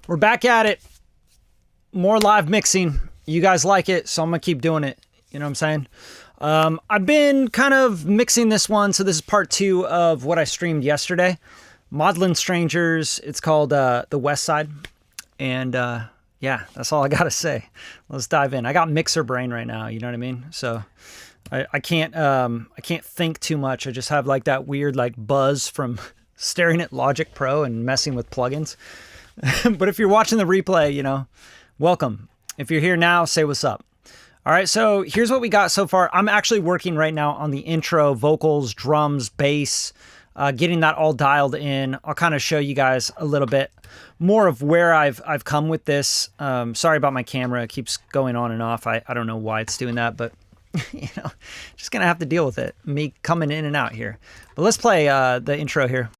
We're back at it. More live mixing. You guys like it, so I'm gonna keep doing it. You know what I'm saying? I've been kind of mixing this one, so this is part 2 of what I streamed yesterday. Maudlin Strangers. It's called the Westside, and yeah, that's all I gotta say. Let's dive in. I got mixer brain right now. You know what I mean? So I can't think too much. I just have like that weird like buzz from staring at Logic Pro and messing with plugins. But if you're watching the replay, you know, welcome. If you're here now, say what's up. All right, so here's what we got so far. I'm actually working right now on the intro, vocals, drums, bass, getting that all dialed in. I'll kind of show you guys a little bit more of where I've come with this. Sorry about my camera. It keeps going on and off. I don't know why it's doing that, but you know, just gonna have to deal with it. Me coming in and out here. But let's play the intro here.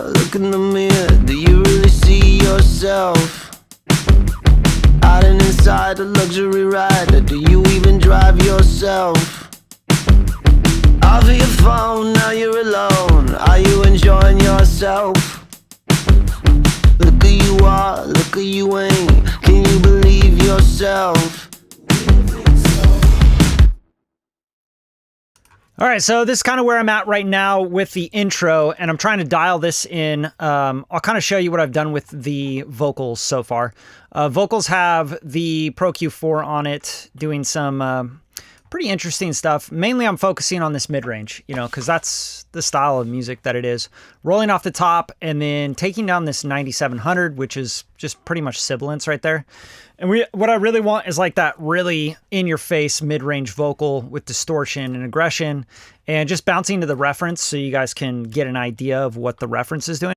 Look in the mirror, do you really see yourself? Out and inside a luxury ride, or do you even drive yourself? Off of your phone, now you're alone, are you enjoying yourself? Look who you are, look who you ain't, can you believe yourself? All right, so this is kind of where I'm at right now with the intro, and I'm trying to dial this in. I'll kind of show you what I've done with the vocals so far. Vocals have the Pro Q4 on it, doing some pretty interesting stuff. Mainly I'm focusing on this mid-range, you know, because that's the style of music that it is. Rolling off the top and then taking down this 9700, which is just pretty much sibilance right there. And what I really want is like that really in-your-face mid-range vocal with distortion and aggression, and just bouncing to the reference so you guys can get an idea of what the reference is doing.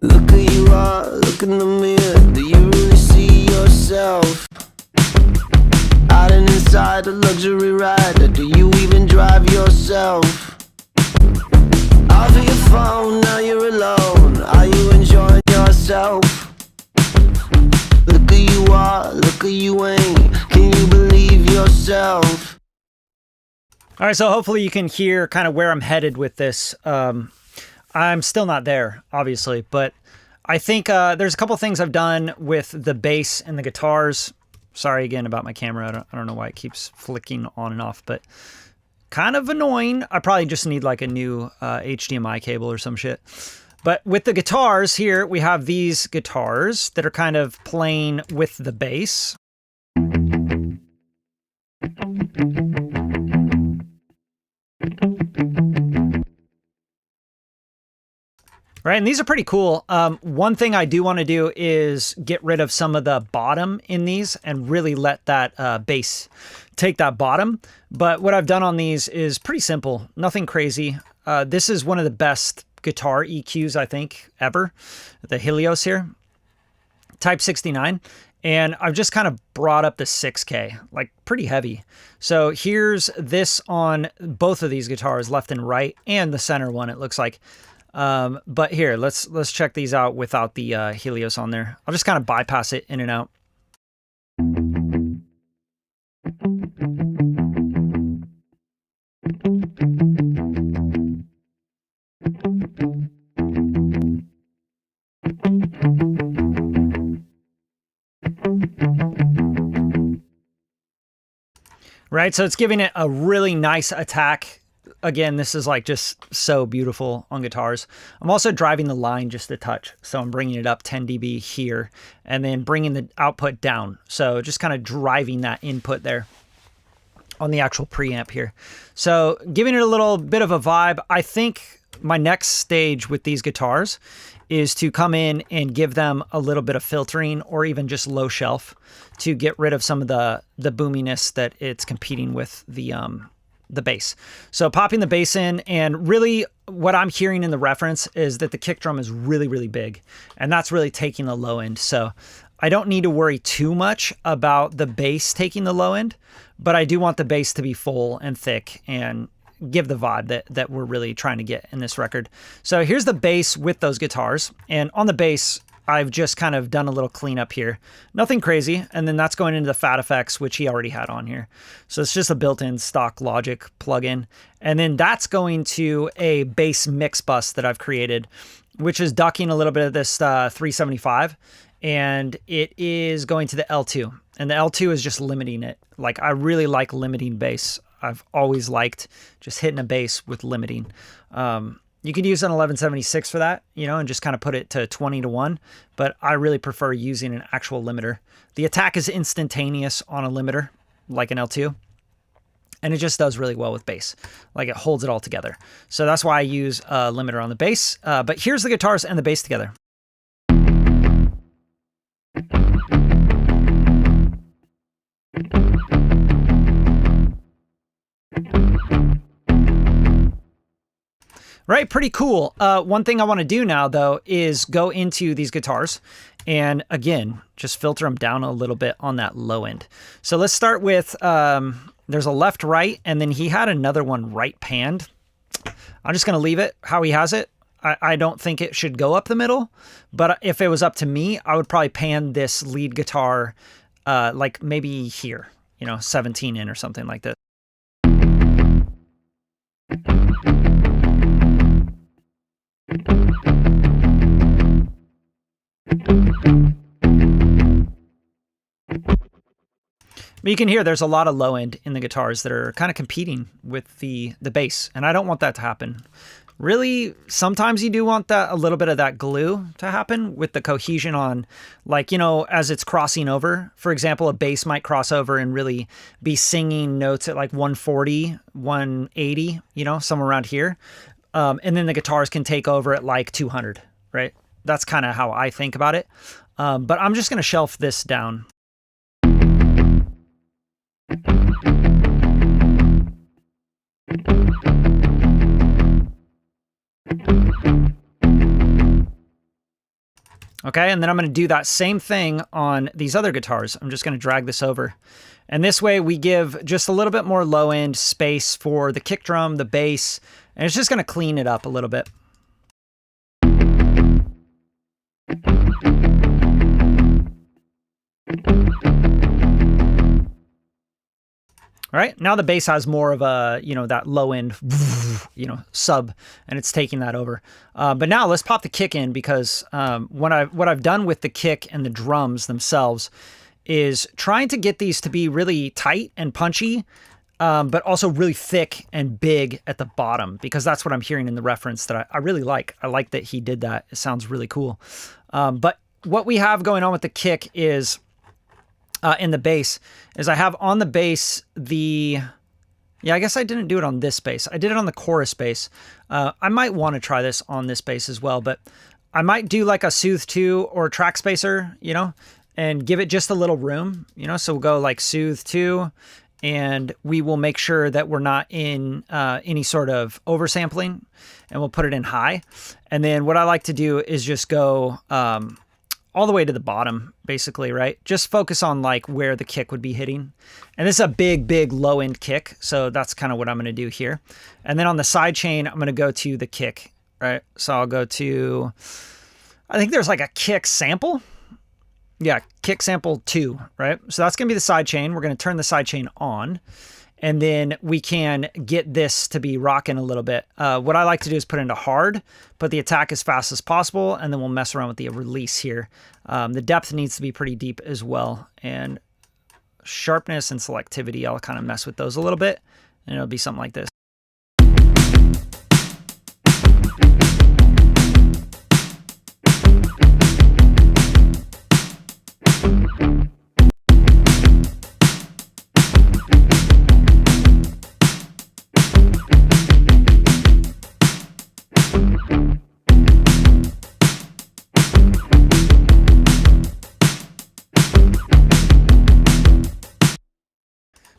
Look who you are, look in the mirror, do you really see yourself? Out and inside a luxury ride, or do you even drive yourself? Off of your phone, now you're alone, are you enjoying yourself? Look who you are, look who you ain't, can you believe yourself? All right, so hopefully you can hear kind of where I'm headed with this. I'm still not there, obviously, but I think there's a couple things I've done with the bass and the guitars. Sorry again about my camera. I don't know why it keeps flicking on and off, but kind of annoying. I probably just need like a new HDMI cable or some shit. But with the guitars here, we have these guitars that are kind of playing with the bass. Right, and these are pretty cool. One thing I do want to do is get rid of some of the bottom in these and really let that bass take that bottom. But what I've done on these is pretty simple, nothing crazy. This is one of the best guitar EQs, I think, ever. The Helios here, Type 69. And I've just kind of brought up the 6K, like pretty heavy. So here's this on both of these guitars, left and right, and the center one, it looks like. But here, let's check these out without the Helios on there. I'll just kind of bypass it in and out. Right, so it's giving it a really nice attack. Again, this is like just so beautiful on guitars. I'm also driving the line just a touch. So I'm bringing it up 10 dB here and then bringing the output down. So just kind of driving that input there on the actual preamp here. So giving it a little bit of a vibe. I think my next stage with these guitars is to come in and give them a little bit of filtering or even just low shelf to get rid of some of the boominess that it's competing with the bass. So popping the bass in, and really what I'm hearing in the reference is that the kick drum is really, really big, and that's really taking the low end. So I don't need to worry too much about the bass taking the low end, but I do want the bass to be full and thick and give the vibe that we're really trying to get in this record. So here's the bass with those guitars. And on the bass, I've just kind of done a little cleanup here. Nothing crazy. And then that's going into the Fat Effects, which he already had on here. So it's just a built-in stock Logic plugin. And then that's going to a bass mix bus that I've created, which is ducking a little bit of this 375. And it is going to the L2. And the L2 is just limiting it. Like, I really like limiting bass. I've always liked just hitting a bass with limiting. You could use an 1176 for that, you know, and just kind of put it to 20-1, but I really prefer using an actual limiter. The attack is instantaneous on a limiter, like an L2, and it just does really well with bass. Like, it holds it all together. So that's why I use a limiter on the bass. But here's the guitars and the bass together. Right, pretty cool. One thing I want to do now, though, is go into these guitars and, again, just filter them down a little bit on that low end. So let's start with, there's a left, right, and then he had another one right panned. I'm just going to leave it how he has it. I don't think it should go up the middle, but if it was up to me, I would probably pan this lead guitar like maybe here, you know, 17 in or something like this. But you can hear there's a lot of low end in the guitars that are kind of competing with the bass, and I don't want that to happen. Really, sometimes you do want that, a little bit of that glue to happen with the cohesion on, like, you know, as it's crossing over. For example, a bass might cross over and really be singing notes at like 140, 180, you know, somewhere around here. And then the guitars can take over at like 200, right? That's kind of how I think about it. But I'm just going to shelf this down. Okay, and then I'm going to do that same thing on these other guitars. I'm just going to drag this over. And this way we give just a little bit more low end space for the kick drum, the bass, and it's just going to clean it up a little bit. All right, now the bass has more of a, you know, that low end, you know, sub, and it's taking that over. But now let's pop the kick in, because what I've done with the kick and the drums themselves is trying to get these to be really tight and punchy, but also really thick and big at the bottom, because that's what I'm hearing in the reference that I really like. I like that he did that. It sounds really cool. But what we have going on with the kick is, in the bass, is I have on the bass yeah, I guess I didn't do it on this bass. I did it on the chorus bass. I might want to try this on this bass as well, but I might do like a Soothe 2 or track spacer, you know, and give it just a little room, you know, so we'll go like Soothe 2, and we will make sure that we're not in any sort of oversampling, and we'll put it in high. And then what I like to do is just go all the way to the bottom, basically, right? Just focus on like where the kick would be hitting. And this is a big, big low end kick. So that's kind of what I'm going to do here. And then on the side chain, I'm going to go to the kick, right? So I'll go to, I think there's like a kick sample. Yeah, kick sample 2, right? So that's going to be the side chain. We're going to turn the side chain on, and then we can get this to be rocking a little bit. What I like to do is put into hard, put the attack as fast as possible, and then we'll mess around with the release here. The depth needs to be pretty deep as well, and sharpness and selectivity, I'll kind of mess with those a little bit, and it'll be something like this.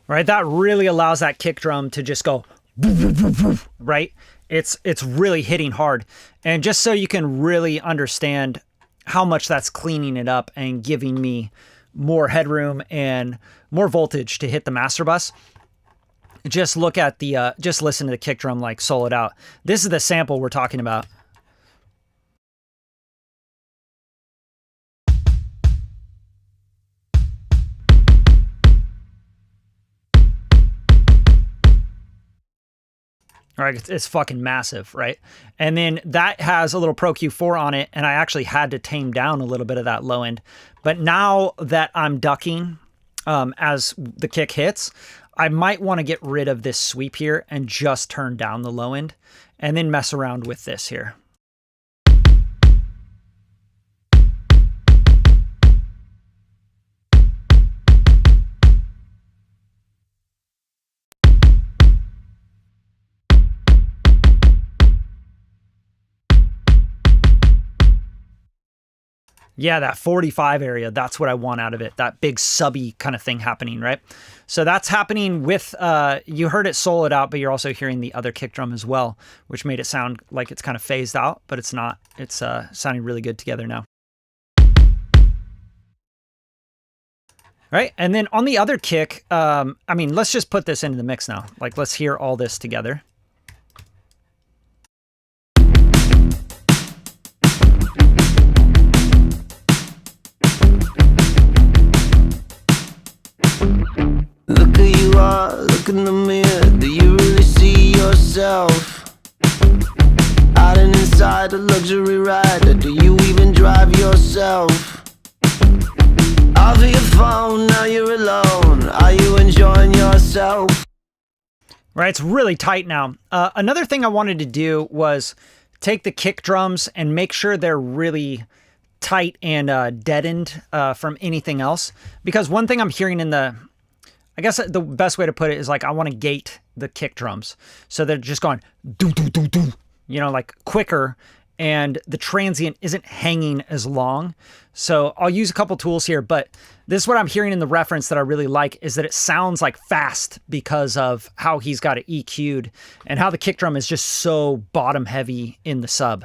Right, that really allows that kick drum to just go, right? It's really hitting hard. And just so you can really understand how much that's cleaning it up and giving me more headroom and more voltage to hit the master bus, just look at the, just listen to the kick drum like solo it out. This is the sample we're talking about. All right, it's fucking massive, right? And then that has a little Pro Q4 on it, and I actually had to tame down a little bit of that low end. But now that I'm ducking as the kick hits, I might want to get rid of this sweep here and just turn down the low end and then mess around with this here. Yeah, that 45 area, that's what I want out of it. That big subby kind of thing happening, right? So that's happening with, you heard it soloed out, but you're also hearing the other kick drum as well, which made it sound like it's kind of phased out, but it's not. It's sounding really good together now. Right, and then on the other kick, I mean, let's just put this into the mix now. Like, let's hear all this together. Look who you are, look in the mirror. Do you really see yourself? Out and inside a luxury ride, or do you even drive yourself? Off of your phone, now you're alone. Are you enjoying yourself? Right, it's really tight now. Another thing I wanted to do was take the kick drums and make sure they're really tight and deadened from anything else. Because one thing I'm hearing in the, I guess the best way to put it is like I want to gate the kick drums. So they're just going do, do, do, do, you know, like quicker, and the transient isn't hanging as long. So I'll use a couple tools here, but this is what I'm hearing in the reference that I really like, is that it sounds like fast because of how he's got it EQ'd and how the kick drum is just so bottom heavy in the sub.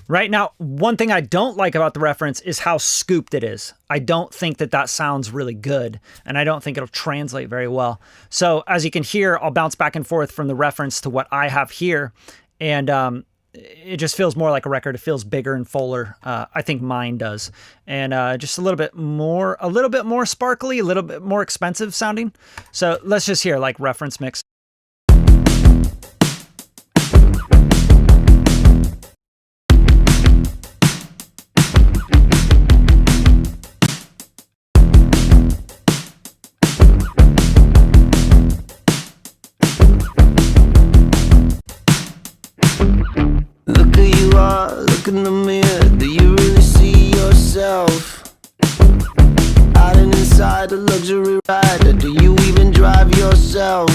Right now, one thing I don't like about the reference is how scooped it is. I don't think that that sounds really good, and I don't think it'll translate very well. So as you can hear, I'll bounce back and forth from the reference to what I have here, and it just feels more like a record. It feels bigger and fuller. I think mine does, and just a little bit more sparkly, a little bit more expensive sounding. So let's just hear like reference mix. Look who you are, look in the mirror. Do you really see yourself? Out and inside a luxury ride, or do you even drive yourself?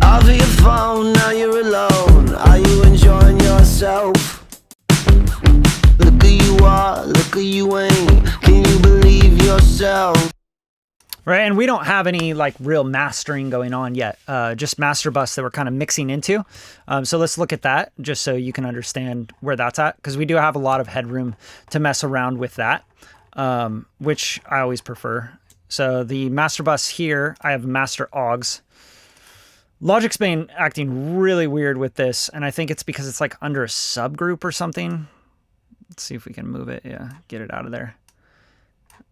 Off of your phone, now you're alone. Are you enjoying yourself? Look who you are, look who you ain't. Can you believe yourself? Right, and we don't have any like real mastering going on yet, just master bus that we're kind of mixing into. So let's look at that just so you can understand where that's at, because we do have a lot of headroom to mess around with that, which I always prefer. So the master bus here, I have master augs. Logic's been acting really weird with this, and I think it's because it's like under a subgroup or something. Let's see if we can move it. Yeah, get it out of there.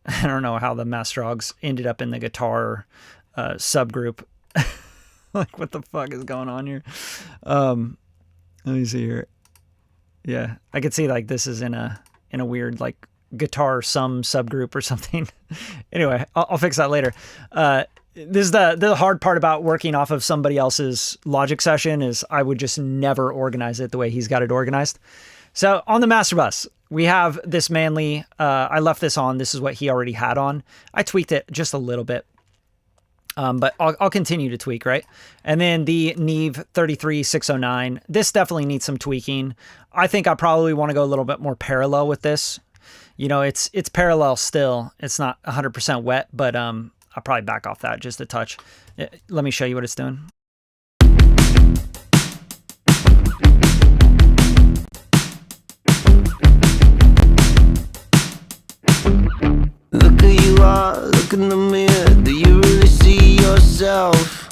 I don't know how the master augs ended up in the guitar subgroup. Like, what the fuck is going on here? Let me see here. Yeah, I could see like this is in a weird like guitar sum subgroup or something. Anyway, I'll fix that later. This is the hard part about working off of somebody else's Logic session, is I would just never organize it the way he's got it organized. So on the master bus, we have this Manly. I left this on. This is what he already had on. I tweaked it just a little bit, but I'll continue to tweak, right? And then the Neve 33609. This definitely needs some tweaking. I think I probably want to go a little bit more parallel with this. You know, it's parallel still. It's not 100% wet, but I'll probably back off that just a touch. Let me show you what it's doing. are, look in the mirror. Do you really see yourself?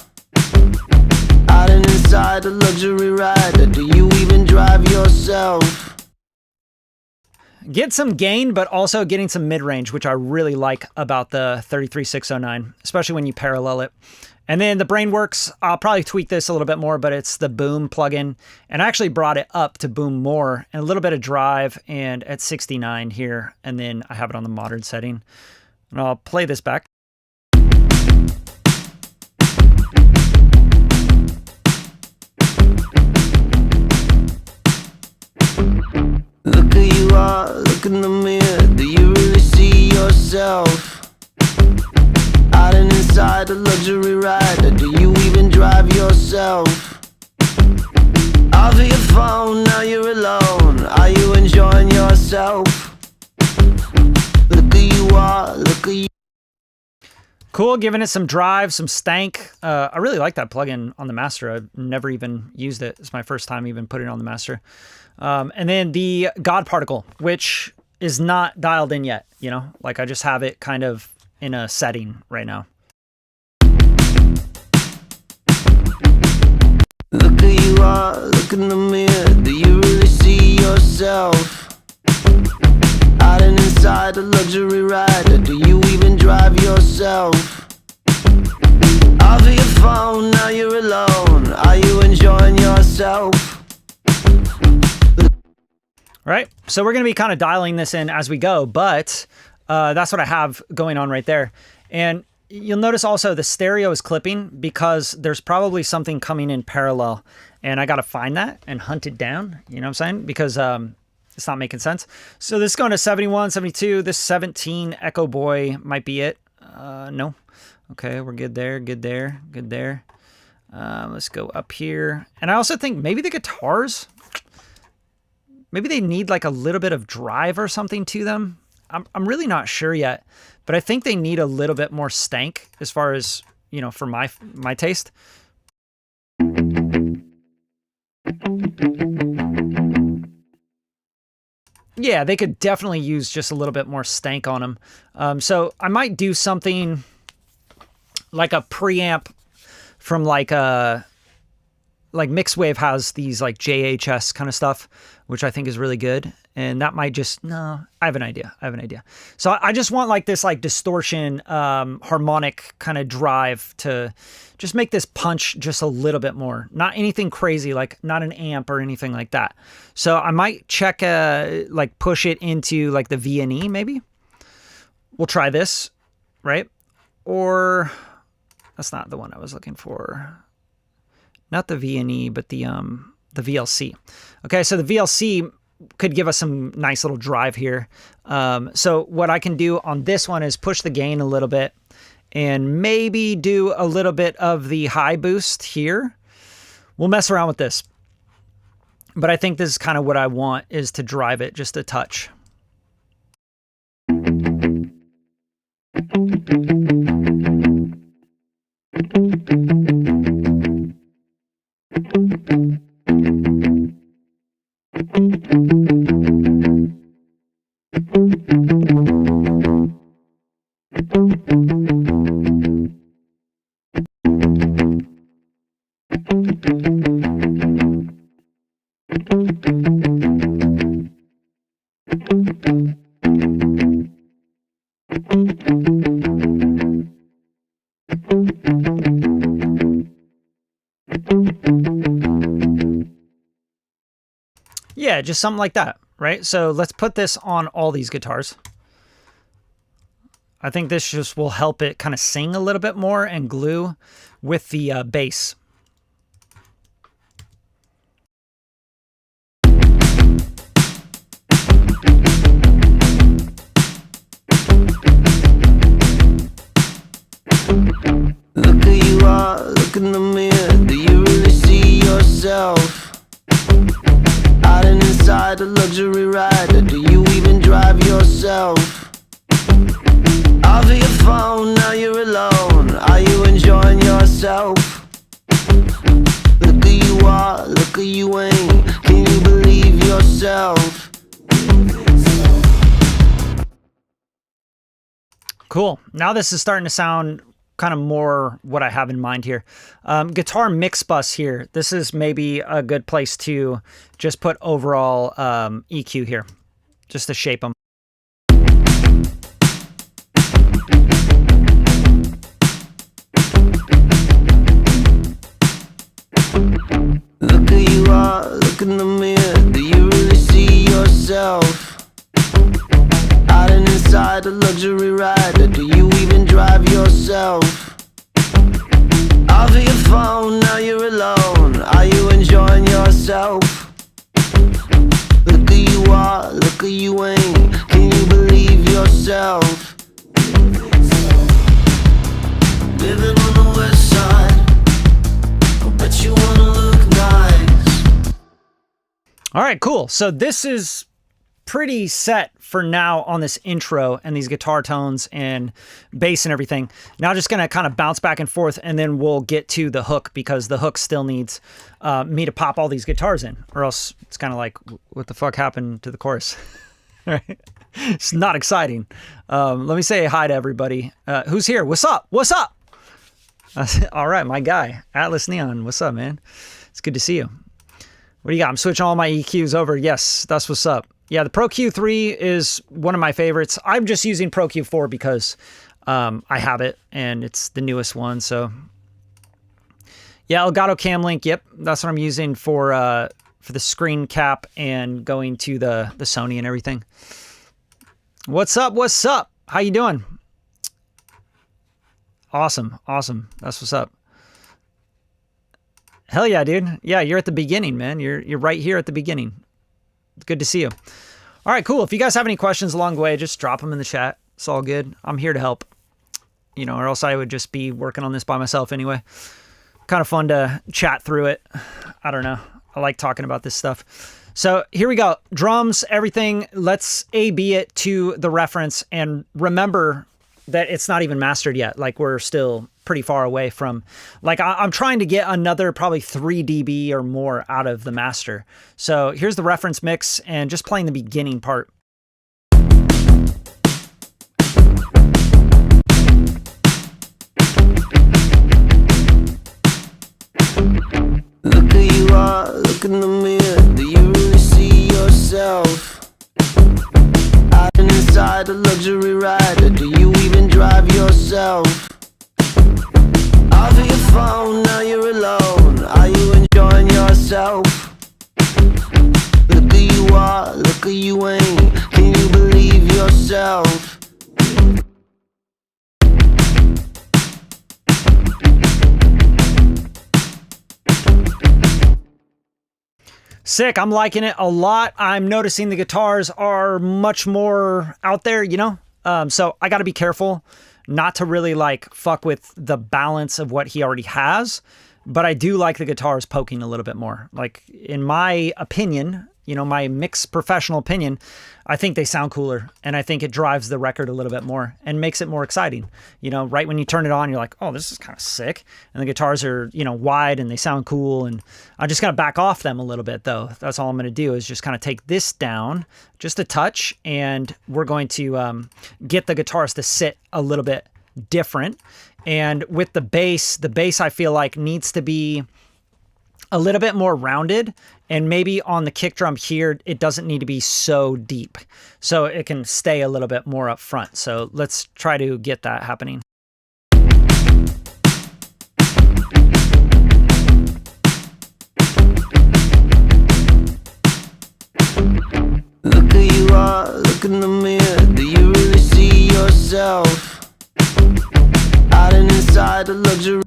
Out and inside a luxury ride. Do you even drive yourself? Get some gain, but also getting some mid-range, which I really like about the 33609, especially when you parallel it. And then the Brainworks, I'll probably tweak this a little bit more, but it's the boom plugin. And I actually brought it up to boom more and a little bit of drive and at 69 here. And then I have it on the modern setting. And I'll play this back. Look who you are, look in the mirror. Do you really see yourself? Out and inside a luxury ride. Do you even drive yourself? Off of your phone, now you're alone. Are you enjoying yourself? Look who you are, look who you. Cool, giving it some drive, some stank. I really like that plugin on the master. I've never even used it. It's my first time even putting it on the master. And then the God Particle, which is not dialed in yet, you know? Like I just have it kind of in a setting right now. Look who you are, look in the mirror. Do you really see yourself? Out and inside a luxury ride. Do you even drive yourself? Off of your phone, now you're alone. Are you enjoying yourself? Right, so we're going to be kind of dialing this in as we go, but that's what I have going on right there. And you'll notice also the stereo is clipping because there's probably something coming in parallel, and I got to find that and hunt it down, you know what I'm saying? Because it's not making sense. So this is going to 71, 72, this 17 Echo Boy might be it. No. Okay, we're good there, good there, good there. Let's go up here. And I also think maybe the guitars, maybe they need like a little bit of drive or something to them. I'm really not sure yet, but I think they need a little bit more stank as far as, you know, for my taste. Yeah, they could definitely use just a little bit more stank on them. So I might do something like a preamp from like Mixwave has these like JHS kind of stuff, which I think is really good. And that might just, no, I have an idea. So I just want like this like distortion, harmonic kind of drive to just make this punch just a little bit more. Not anything crazy, like not an amp or anything like that. So I might check, like push it into like the V&E maybe. We'll try this, right? Or that's not the one I was looking for. Not the V&E, but the VLC. Okay, so the VLC could give us some nice little drive here. So what I can do on this one is push the gain a little bit and maybe do a little bit of the high boost here. We'll mess around with this. But I think this is kind of what I want, is to drive it just a touch. Yeah, just something like that, right? So let's put this on all these guitars. I think this just will help it kind of sing a little bit more and glue with the bass. Look who you are, look in the mirror. Do you really see yourself? Out and inside a luxury ride. Do you even drive yourself? Off of your phone, now you're alone. Are you enjoying yourself? Look who you are, look who you ain't. Can you believe yourself? Cool. Now this is starting to sound kind of more what I have in mind here. Guitar mix bus here. This is maybe a good place to just put overall EQ here, just to shape them. Look who you are, look in the mirror. Do you really see yourself? Out and inside a luxury ride. Do you even drive yourself? Off of your phone, now you're alone. Are you enjoying yourself? Look who you are, look who you ain't. Can you believe yourself? Living on the west side. I bet you wanna look nice. All right, cool. So this is pretty set for now on this intro and these guitar tones and bass and everything. Now just going to kind of bounce back and forth, and then we'll get to the hook, because the hook still needs me to pop all these guitars in, or else it's kind of like, what the fuck happened to the chorus? Right? It's not exciting. Let me say hi to everybody. Who's here? What's up? What's up? All right, my guy, Atlas Neon. What's up, man? It's good to see you. What do you got? I'm switching all my EQs over. Yes, that's what's up. Yeah, the Pro Q3 is one of my favorites. I'm just using Pro Q4 because I have it and it's the newest one. So yeah, Elgato Cam Link. Yep, that's what I'm using for the screen cap and going to the Sony and everything. What's up? What's up? How you doing? Awesome, awesome. That's what's up. Hell yeah, dude. Yeah, you're at the beginning, man. You're right here at the beginning. Good to see you. All right, cool. If you guys have any questions along the way, just drop them in the chat. It's all good. I'm here to help, you know, or else I would just be working on this by myself anyway. Kind of fun to chat through it. I don't know. I like talking about this stuff. So here we go. Drums, everything. Let's A/B it to the reference, and remember that it's not even mastered yet. Like, we're still pretty far away from, like, I'm trying to get another probably 3 dB or more out of the master. So here's the reference mix and just playing the beginning part. Look who you are, look in the mirror. Do you really see yourself? Out and inside a luxury ride. Do you even drive yourself? Off of your phone, now you're alone. Are you enjoying yourself? Look who you are, look who you ain't. Can you believe yourself? Sick. I'm liking it a lot. I'm noticing the guitars are much more out there, you know? So I got to be careful not to really like fuck with the balance of what he already has. But I do like the guitars poking a little bit more. Like, in my opinion, you know, my mixed professional opinion, I think they sound cooler, and I think it drives the record a little bit more and makes it more exciting. You know, right when you turn it on, you're like, oh, this is kind of sick. And the guitars are, you know, wide and they sound cool. And I'm just going to back off them a little bit, though. That's all I'm going to do, is just kind of take this down just a touch, and we're going to get the guitars to sit a little bit different. And with the bass I feel like needs to be a little bit more rounded, and maybe on the kick drum here, it doesn't need to be so deep, so it can stay a little bit more up front. So let's try to get that happening. Look who you are, look in the mirror. Do you really see yourself? Out and inside a luxury.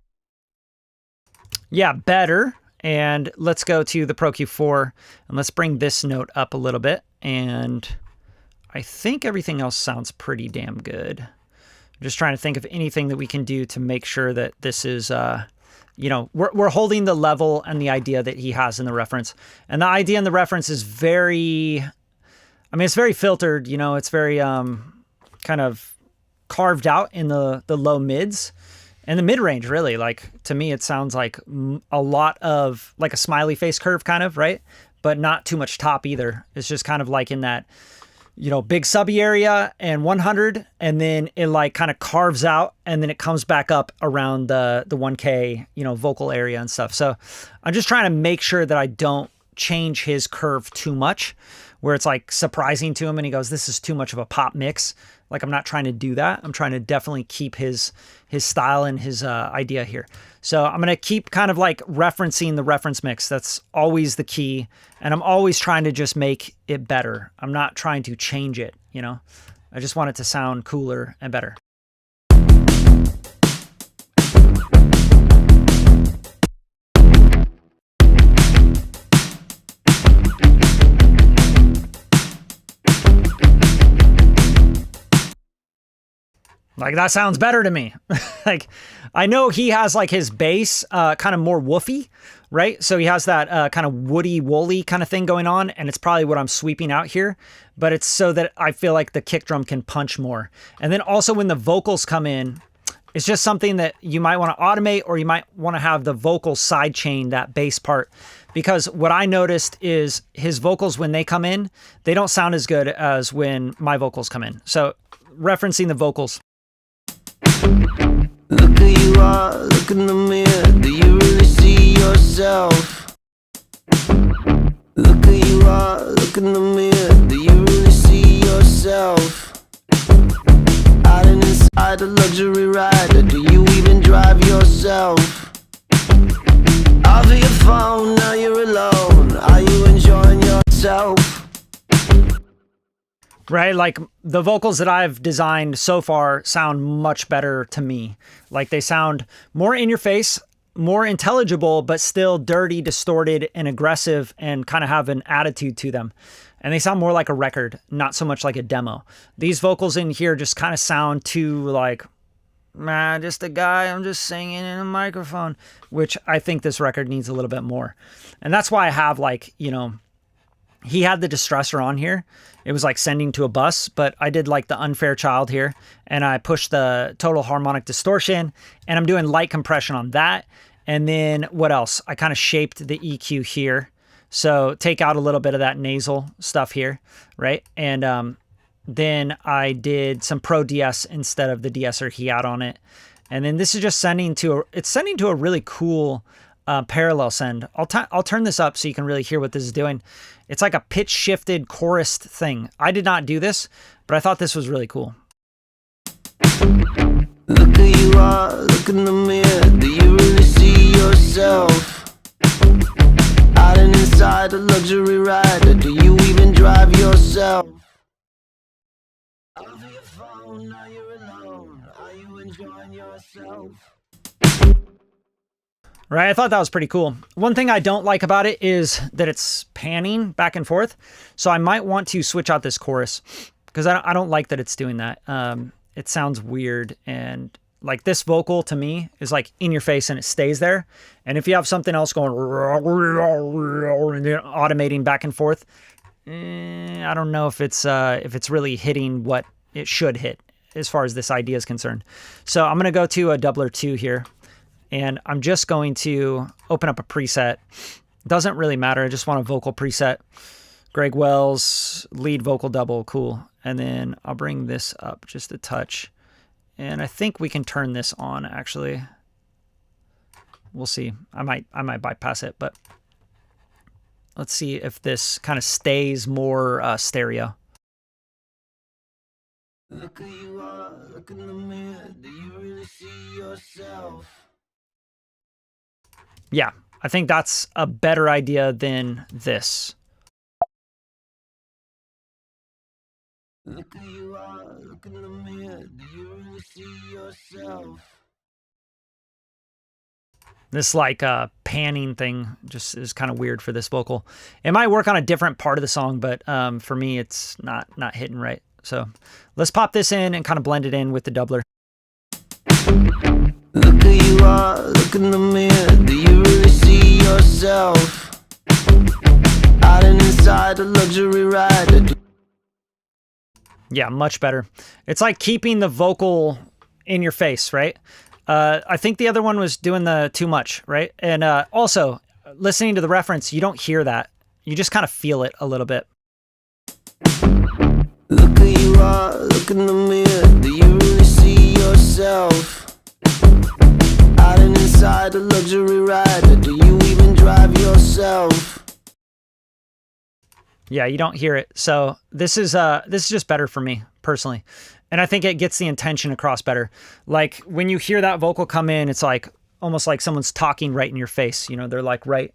Yeah, better. And let's go to the Pro Q4 and let's bring this note up a little bit. And I think everything else sounds pretty damn good. I'm just trying to think of anything that we can do to make sure that this is, you know, we're holding the level and the idea that he has in the reference. And the idea in the reference is very, I mean, it's very filtered, you know, it's very kind of carved out in the low mids. And the mid-range, really, like, to me, it sounds like a lot of, like, a smiley face curve, kind of, right? But not too much top either. It's just kind of like in that, big subby area and 100, and then it like kind of carves out, and then it comes back up around the 1K, vocal area and stuff. So I'm just trying to make sure that I don't change his curve too much, where it's like surprising to him and he goes, this is too much of a pop mix. Like, I'm not trying to do that. I'm trying to definitely keep his style and his idea here. So I'm going to keep kind of like referencing the reference mix. That's always the key. And I'm always trying to just make it better. I'm not trying to change it, I just want it to sound cooler and better. Like, that sounds better to me. Like, I know he has like his bass kind of more woofy, right? So he has that kind of woody woolly kind of thing going on, and it's probably what I'm sweeping out here, but it's so that I feel like the kick drum can punch more. And then also when the vocals come in, it's just something that you might want to automate, or you might want to have the vocal side chain that bass part. Because what I noticed is his vocals, when they come in, they don't sound as good as when my vocals come in. So referencing the vocals. Look who you are, look in the mirror. Do you really see yourself? Look who you are, look in the mirror. Do you really see yourself? Out and inside a luxury rider. Do you even drive yourself? Off of your phone, now you're alone. Are you enjoying yourself? Right? Like, the vocals that I've designed so far sound much better to me. Like, they sound more in your face, more intelligible, but still dirty, distorted, and aggressive, and kind of have an attitude to them. And they sound more like a record, not so much like a demo. These vocals in here just kind of sound too like, man, just a guy, I'm just singing in a microphone, which I think this record needs a little bit more. And that's why I have like, he had the distressor on here. It was like sending to a bus, but I did like the unfair child here, and I pushed the total harmonic distortion, and I'm doing light compression on that. And then what else? I kind of shaped the EQ here. So take out a little bit of that nasal stuff here, right? And then I did some Pro DS instead of the de-esser he had on it. And then this is just sending to a really cool parallel send. I'll turn this up so you can really hear what this is doing. It's like a pitch shifted chorused thing. I did not do this, but I thought this was really cool. Look who you are, look in the mirror. Do you really see yourself? Out and inside a luxury rider. Do you even drive yourself? Off your phone, now you're alone. Are you enjoying yourself? Right, I thought that was pretty cool. One thing I don't like about it is that it's panning back and forth. So I might want to switch out this chorus, because I don't like that it's doing that. It sounds weird, and like this vocal to me is like in your face and it stays there. And if you have something else going and automating back and forth, I don't know if it's really hitting what it should hit as far as this idea is concerned. So I'm going to go to a doubler 2 here. And I'm just going to open up a preset. Doesn't really matter. I just want a vocal preset. Greg Wells, lead vocal double. Cool. And then I'll bring this up just a touch. And I think we can turn this on, actually. We'll see. I might bypass it, but let's see if this kind of stays more stereo. Look who you are, look in the mirror. Do you really see yourself? Yeah, I think that's a better idea than this. Look who you are, look in the mirror. Do you really see yourself? This like panning thing just is kind of weird for this vocal. It might work on a different part of the song, but for me, it's not hitting right. So let's pop this in and kind of blend it in with the doubler. Look who you are, look in the mirror. Do you really see yourself? Out and inside a luxury rider. Yeah, much better. It's like keeping the vocal in your face, right? I think the other one was doing the too much, right? And also, listening to the reference, you don't hear that. You just kind of feel it a little bit. Look who you are, look in the mirror. Do you really see yourself? Out and inside a luxury ride, or do you even drive yourself? Yeah, you don't hear it. So this is just better for me personally. And I think it gets the intention across better. Like when you hear that vocal come in, it's like almost like someone's talking right in your face. You know, they're like right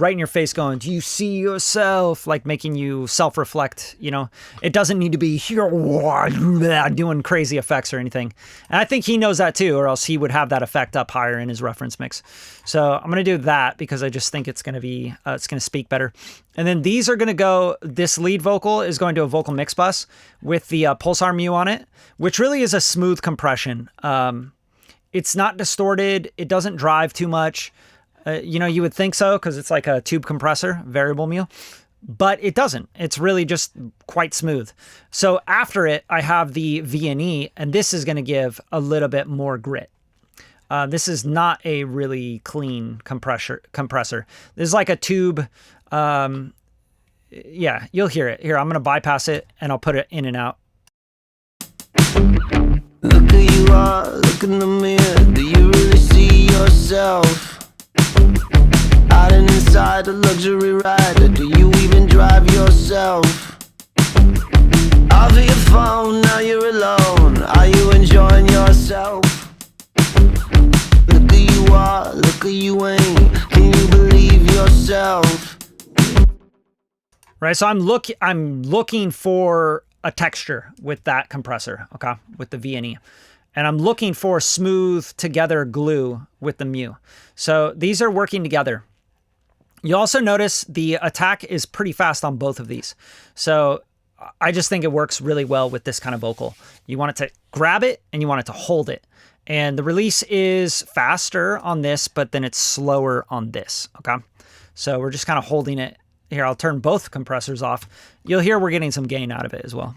in your face going, do you see yourself? Like making you self-reflect, you know. It doesn't need to be here doing crazy effects or anything. And I think he knows that too, or else he would have that effect up higher in his reference mix. So I'm going to do that because I just think it's going to be, it's going to speak better. And then these are going to go, this lead vocal is going to a vocal mix bus with the pulsar mu on it, which really is a smooth compression. It's not distorted. It doesn't drive too much. You know, you would think so because it's like a tube compressor, variable mu, but it doesn't. It's really just quite smooth. So after it, I have the V&E, and this is going to give a little bit more grit. This is not a really clean compressor. This is like a tube. Yeah, you'll hear it. Here, I'm going to bypass it, and I'll put it in and out. Look who you are, look in the mirror. Do you really see yourself? Out and inside a luxury ride, or do you even drive yourself? Off of your phone, now you're alone. Are you enjoying yourself? Look who you are, look who you ain't. Can you believe yourself? Right, so I'm looking for a texture with that compressor, okay, with the V&E. And I'm looking for smooth together glue with the mu. So these are working together. You also notice the attack is pretty fast on both of these. So I just think it works really well with this kind of vocal. You want it to grab it and you want it to hold it. And the release is faster on this, but then it's slower on this, okay? So we're just kind of holding it. Here, I'll turn both compressors off. You'll hear we're getting some gain out of it as well.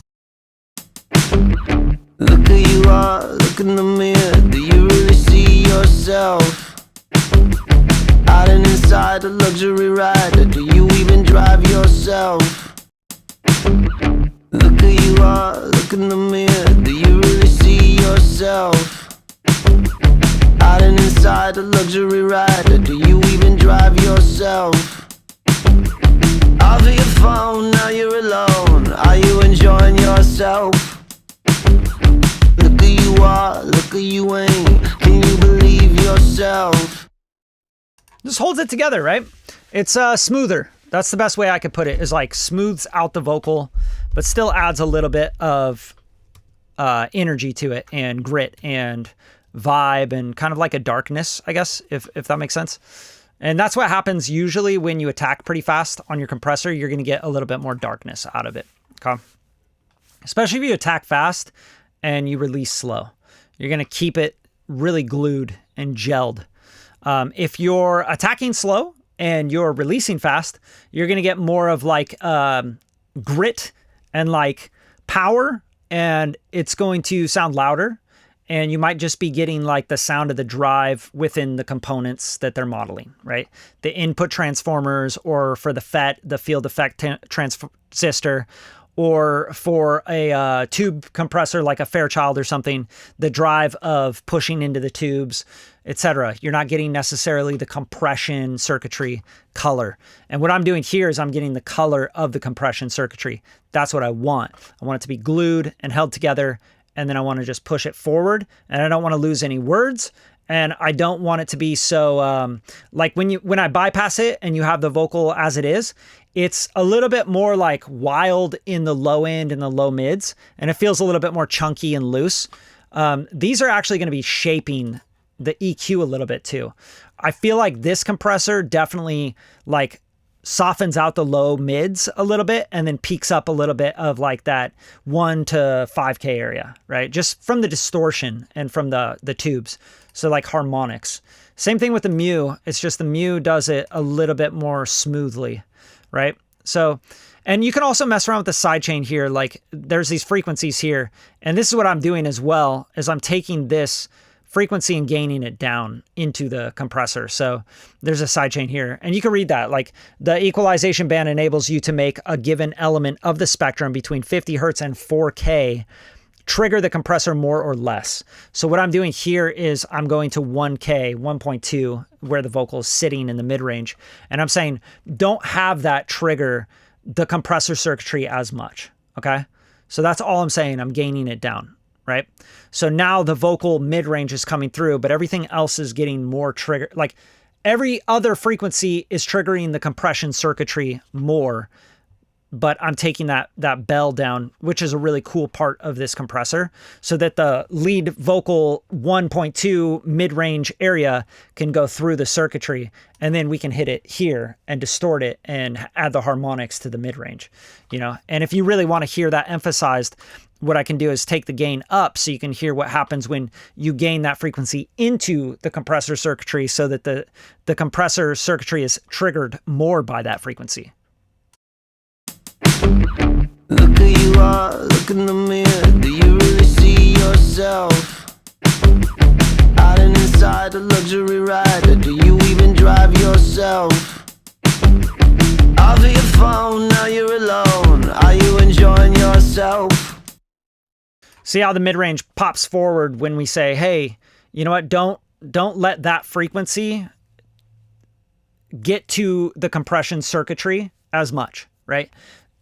Look who you are, look in the mirror. Do you really see yourself? Out and inside a luxury ride, or do you even drive yourself? Look who you are, look in the mirror. Do you really see yourself? Out and inside a luxury ride, or do you even drive yourself? Off of your phone, now you're alone. Are you enjoying yourself? Look who you are, look who you ain't. Can you believe yourself? Just holds it together, right? It's smoother. That's the best way I could put it, is like smooths out the vocal, but still adds a little bit of energy to it and grit and vibe and kind of like a darkness, I guess, if that makes sense. And that's what happens usually when you attack pretty fast on your compressor. You're going to get a little bit more darkness out of it, okay? Especially if you attack fast and you release slow. You're going to keep it really glued and gelled. If you're attacking slow and you're releasing fast, you're going to get more of like grit and like power, and it's going to sound louder. And you might just be getting like the sound of the drive within the components that they're modeling, right? The input transformers, or for the FET, the field effect transistor, or for a tube compressor like a Fairchild or something, the drive of pushing into the tubes, etc. You're not getting necessarily the compression circuitry color. And what I'm doing here is I'm getting the color of the compression circuitry. That's what I want. I want it to be glued and held together, and then I want to just push it forward, and I don't want to lose any words. And I don't want it to be so, like when I bypass it and you have the vocal as it is, it's a little bit more like wild in the low end and the low mids, and it feels a little bit more chunky and loose. These are actually going to be shaping the EQ a little bit too. I feel like this compressor definitely like softens out the low mids a little bit and then peaks up a little bit of like that 1 to 5K area, right? Just from the distortion and from the tubes. So like harmonics. Same thing with the mu. It's just the mu does it a little bit more smoothly, right? So, and you can also mess around with the sidechain here. Like there's these frequencies here, and this is what I'm doing as well, is I'm taking this frequency and gaining it down into the compressor. So there's a sidechain here, and you can read that. Like, the equalization band enables you to make a given element of the spectrum between 50 hertz and 4K trigger the compressor more or less. So what I'm doing here is I'm going to 1K, 1.2, where the vocal is sitting in the mid-range. And I'm saying, don't have that trigger the compressor circuitry as much, okay? So that's all I'm saying. I'm gaining it down, right? So now the vocal mid-range is coming through, but everything else is getting more trigger. Like, every other frequency is triggering the compression circuitry more, but I'm taking that bell down, which is a really cool part of this compressor, so that the lead vocal 1.2 mid-range area can go through the circuitry, and then we can hit it here and distort it and add the harmonics to the mid-range, you know? And if you really want to hear that emphasized, what I can do is take the gain up so you can hear what happens when you gain that frequency into the compressor circuitry, so that the compressor circuitry is triggered more by that frequency. Look who you are, look in the mirror. Do you really see yourself? Out and inside a luxury ride, or do you even drive yourself? Off of your phone, now you're alone. Are you enjoying yourself? See how the mid-range pops forward when we say, hey, you know what, don't let that frequency get to the compression circuitry as much, right?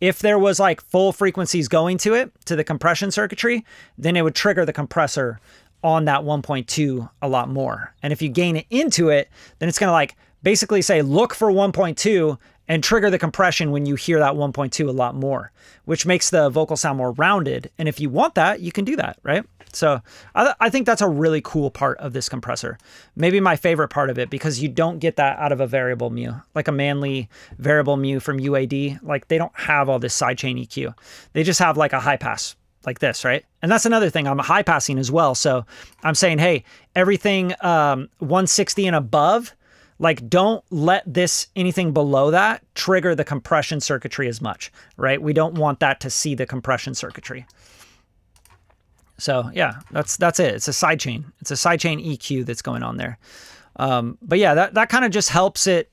If there was like full frequencies going to it, to the compression circuitry, then it would trigger the compressor on that 1.2 a lot more. And if you gain it into it, then it's going to like basically say, look for 1.2 and trigger the compression when you hear that 1.2 a lot more, which makes the vocal sound more rounded. And if you want that, you can do that, right? So I think that's a really cool part of this compressor. Maybe my favorite part of it, because you don't get that out of a variable mu, like a Manley variable mu from UAD. Like, they don't have all this sidechain EQ. They just have like a high pass like this, right? And that's another thing. I'm high passing as well. So I'm saying, hey, everything 160 and above, like, don't let this, anything below that, trigger the compression circuitry as much, right? We don't want that to see the compression circuitry. So yeah, that's it. It's a sidechain. It's a sidechain EQ that's going on there. But yeah, that kind of just helps it.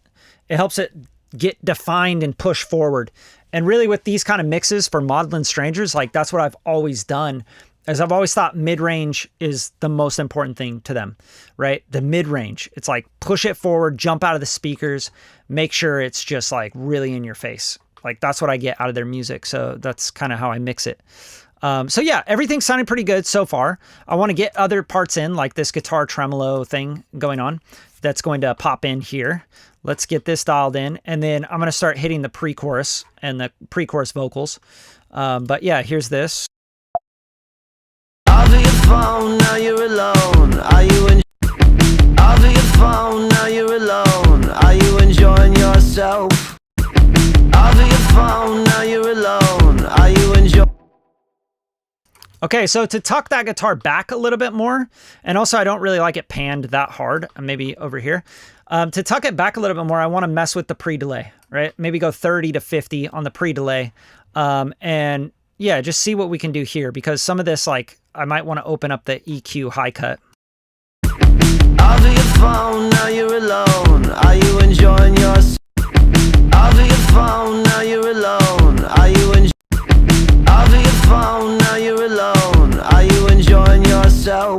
It helps it get defined and push forward. And really, with these kind of mixes for Maudlin Strangers, like, that's what I've always done. As I've always thought, mid-range is the most important thing to them, right? The mid-range. It's like, push it forward, jump out of the speakers, make sure it's just like really in your face. Like, that's what I get out of their music. So that's kind of how I mix it. So yeah, everything's sounding pretty good so far. I want to get other parts in, like this guitar tremolo thing going on that's going to pop in here. Let's get this dialed in, and then I'm going to start hitting the pre-chorus and the pre-chorus vocals. But yeah, here's this. Off of your phone, now you're alone. Are you off of your phone, now you're alone. Are you enjoying yourself? Off of your phone, now you're alone. Are you enjoying? Okay, so to tuck that guitar back a little bit more, and also I don't really like it panned that hard, maybe over here. To tuck it back a little bit more, I want to mess with the pre-delay, right? Maybe go 30 to 50 on the pre-delay. And yeah, just see what we can do here, because some of this, like, I might want to open up the EQ high cut. Off of your phone, now you're alone. Are you enjoying yourself? Off of your phone, now you're alone. Are you enjoying? Off of your phone, now you're alone. Are you enjoying yourself?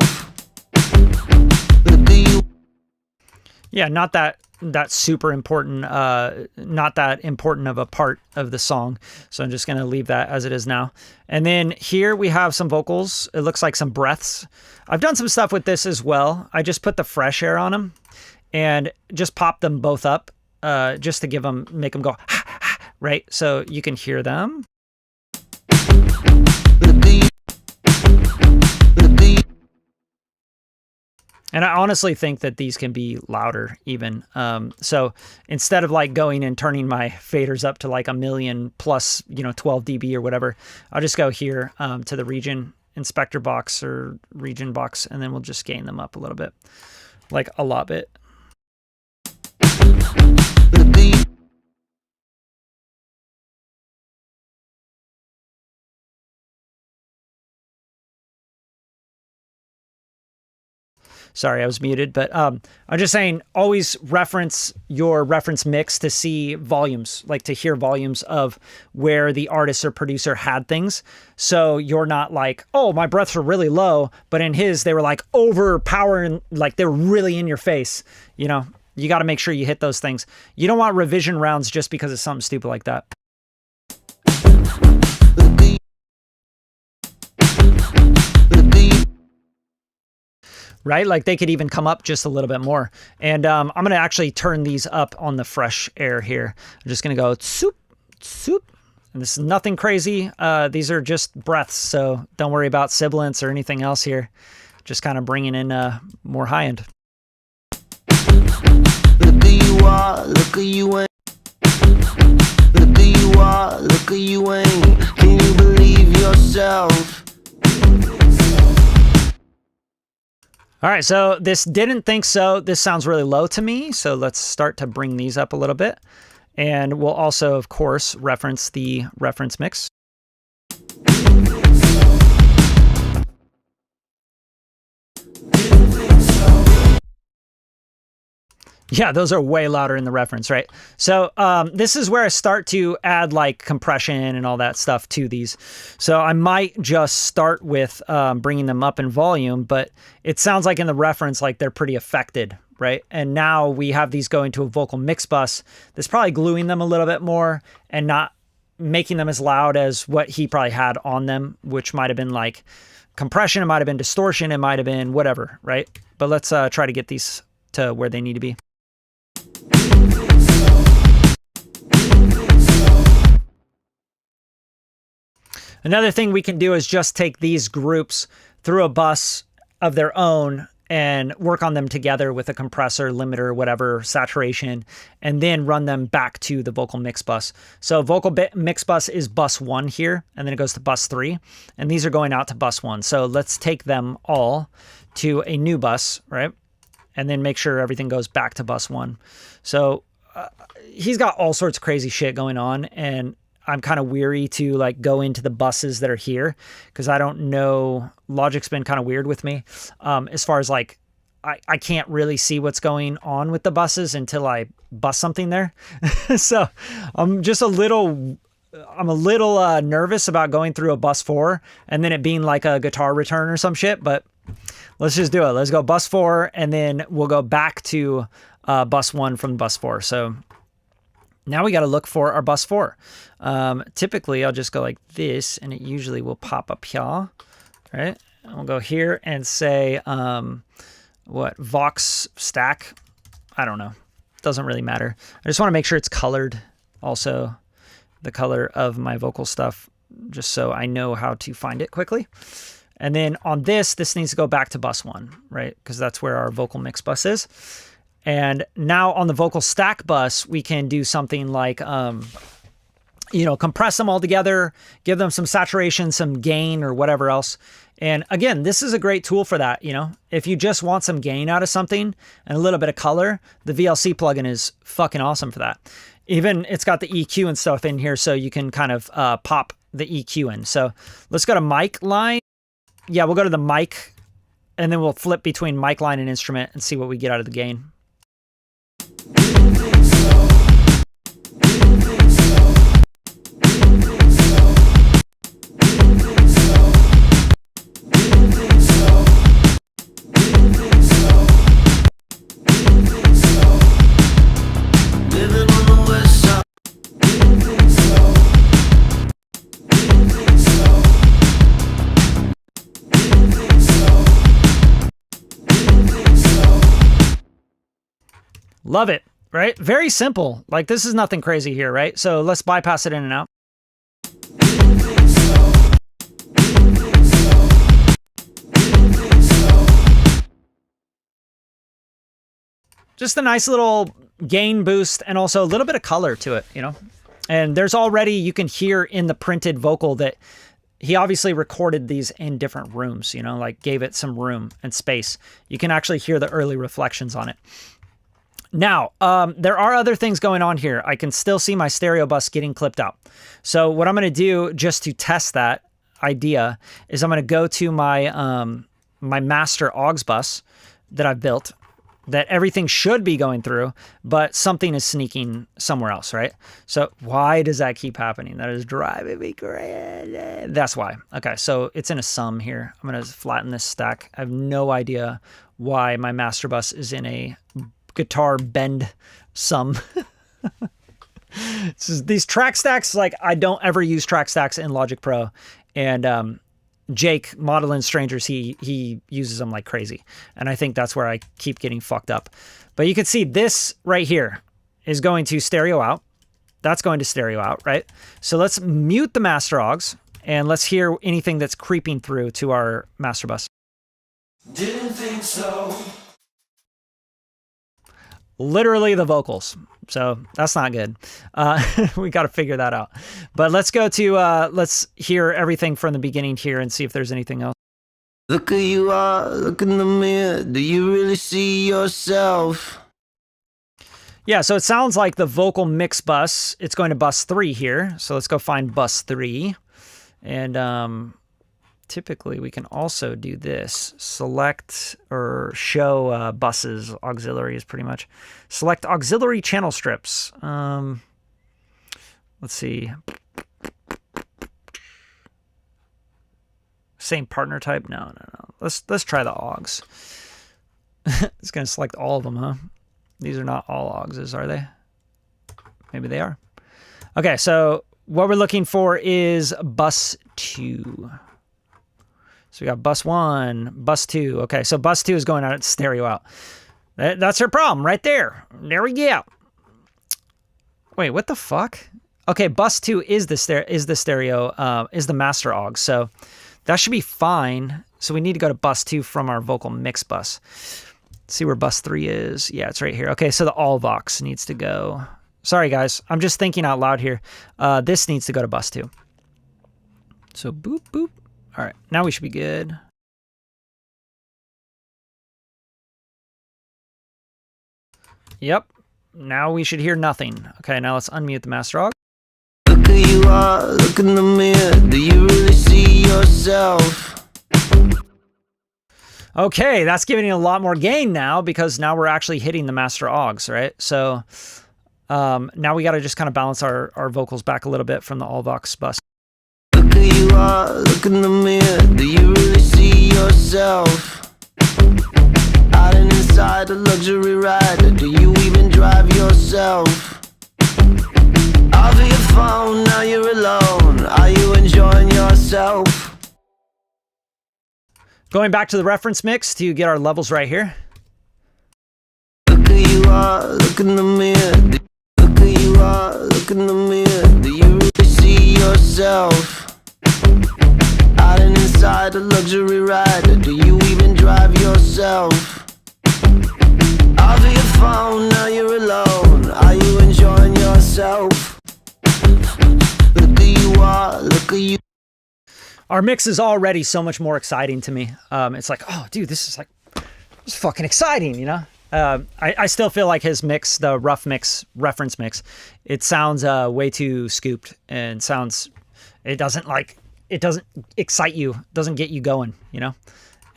Look at you. Yeah, not that super important, not that important of a part of the song. So I'm just going to leave that as it is now. And then here we have some vocals. It looks like some breaths. I've done some stuff with this as well. I just put the fresh air on them and just pop them both up, just to give them, make them go, right? So you can hear them. And I honestly think that these can be louder even. So instead of like going and turning my faders up to like 1,000,000 plus, 12 dB or whatever, I'll just go here to the region inspector box or region box, and then we'll just gain them up a little bit, like a lot bit. Sorry, I was muted, but I'm just saying always reference your reference mix to see volumes, like to hear volumes of where the artist or producer had things. So you're not like, oh, my breaths are really low, but in his, they were like overpowering, like they're really in your face. You know, you got to make sure you hit those things. You don't want revision rounds just because of something stupid like that. Right? Like they could even come up just a little bit more. And I'm going to actually turn these up on the fresh air here. I'm just going to go soup, soup. And this is nothing crazy. These are just breaths. So don't worry about sibilants or anything else here. Just kind of bringing in more high end. Look who you are, look who you ain't. Look who you are, look who you ain't. Can you believe yourself? All right, so this didn't think so. This sounds really low to me. So let's start to bring these up a little bit. And we'll also, of course, reference the reference mix. Yeah, those are way louder in the reference, right? So this is where I start to add like compression and all that stuff to these. So I might just start with bringing them up in volume, but it sounds like in the reference, like they're pretty affected, right? And now we have these going to a vocal mix bus. That's probably gluing them a little bit more and not making them as loud as what he probably had on them, which might have been like compression, it might have been distortion, it might have been whatever, right? But let's try to get these to where they need to be. Another thing we can do is just take these groups through a bus of their own and work on them together with a compressor, limiter, whatever, saturation, and then run them back to the vocal mix bus. So vocal mix bus is bus 1 here, and then it goes to bus 3, and these are going out to bus 1. So let's take them all to a new bus, right? And then make sure everything goes back to bus 1. So he's got all sorts of crazy shit going on, and I'm kind of weary to like go into the buses that are here because I don't know. Logic's been kind of weird with me as far as like I can't really see what's going on with the buses until I bust something there. So I'm just a little nervous about going through a bus 4 and then it being like a guitar return or some shit. But let's just do it. Let's go bus 4 and then we'll go back to bus 1 from bus 4. So now we got to look for our bus 4. Typically, I'll just go like this, and it usually will pop up here, right? And we'll go here and say, what, Vox stack? I don't know. Doesn't really matter. I just want to make sure it's colored. Also, the color of my vocal stuff, just so I know how to find it quickly. And then on this needs to go back to bus 1, right? Because that's where our vocal mix bus is. And now on the vocal stack bus, we can do something like, you know, compress them all together, give them some saturation, some gain or whatever else. And again, this is a great tool for that. You know, if you just want some gain out of something and a little bit of color, the VLC plugin is fucking awesome for that. Even it's got the EQ and stuff in here, so you can kind of pop the EQ in. So let's go to mic line. Yeah, we'll go to the mic and then we'll flip between mic line and instrument and see what we get out of the gain. Love it, right? Very simple. Like this is nothing crazy here, right? So let's bypass it in and out. Just a nice little gain boost and also a little bit of color to it, you know? And there's already, you can hear in the printed vocal that he obviously recorded these in different rooms, you know, like gave it some room and space. You can actually hear the early reflections on it. Now, there are other things going on here. I can still see my stereo bus getting clipped out. So what I'm going to do just to test that idea is I'm going to go to my, my master aux bus, that I've built that everything should be going through, but something is sneaking somewhere else, right? So why does that keep happening? That is driving me crazy. That's why. Okay, so it's in a sum here. I'm going to flatten this stack. I have no idea why my master bus is in a guitar bend sum. These track stacks, like I don't ever use track stacks in Logic Pro. And Jake, Maudlin Strangers, he uses them like crazy. And I think that's where I keep getting fucked up. But you can see this right here is going to stereo out. That's going to stereo out, right? So let's mute the master augs and let's hear anything that's creeping through to our master bus. Didn't think so. Literally the vocals. So that's not good. We got to figure that out. But let's go to, let's hear everything from the beginning here and see if there's anything else. Look who you are, look in the mirror. Do you really see yourself? Yeah, so it sounds like the vocal mix bus, it's going to bus 3 here. So let's go find bus 3. And typically we can also do this. Select or show buses, auxiliaries pretty much. Select auxiliary channel strips. Let's see. Same partner type? No. Let's try the augs. It's going to select all of them, huh? These are not all augses, are they? Maybe they are. Okay, so what we're looking for is bus 2. So we got bus 1, bus 2. Okay, so bus 2 is going out at stereo out. That's her problem right there. There we go. Wait, what the fuck? Okay, bus 2 is the stereo, is the master aux. So that should be fine. So we need to go to bus 2 from our vocal mix bus. Let's see where bus 3 is. Yeah, it's right here. Okay, so the all vox needs to go. Sorry, guys. I'm just thinking out loud here. This needs to go to bus 2. So boop, boop. All right, now we should be good. Yep, now we should hear nothing. Okay, now let's unmute the master aux. Look who you are, look in the mirror. Do you really see yourself? Okay, that's giving you a lot more gain now because now we're actually hitting the master augs, right? So now we got to just kind of balance our vocals back a little bit from the all vox bus. Look who you are, look in the mirror. Do you really see yourself? Out and inside a luxury ride. Do you even drive yourself? Off of your phone, now you're alone. Are you enjoying yourself? Going back to the reference mix to get our levels right here. Look who you are, look in the mirror. Look who you are, look in the mirror. Do you really see yourself? Out and inside a luxury ride. Do you even drive yourself? Off of your phone, now you're alone. Are you enjoying yourself? Look who you are, look who you. Our mix is already so much more exciting to me. It's like, oh, dude, this is fucking exciting, you know? I still feel like his mix, the rough mix, reference mix, it sounds way too scooped and it doesn't excite you, doesn't get you going, you know?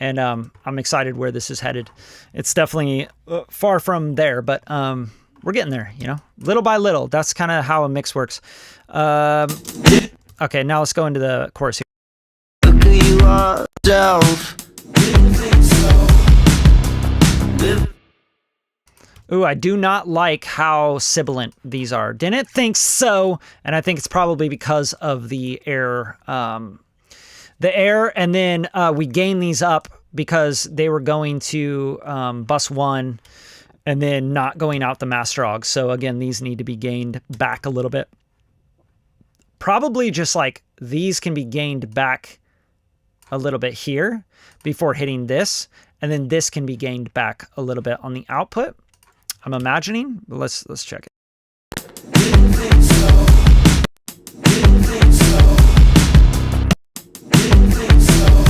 And I'm excited where this is headed. It's definitely far from there, but we're getting there, you know? Little by little, that's kind of how a mix works. Okay, now let's go into the chorus here. Look who you are, self. Didn't think so. Ooh, I do not like how sibilant these are. Didn't think so, and I think it's probably because of the air. And then we gain these up because they were going to bus 1 and then not going out the master augs. So again, these need to be gained back a little bit. Probably just like these can be gained back a little bit here before hitting this, and then this can be gained back a little bit on the output. I'm imagining, but let's check it. Didn't think so. Didn't think so. Didn't think so.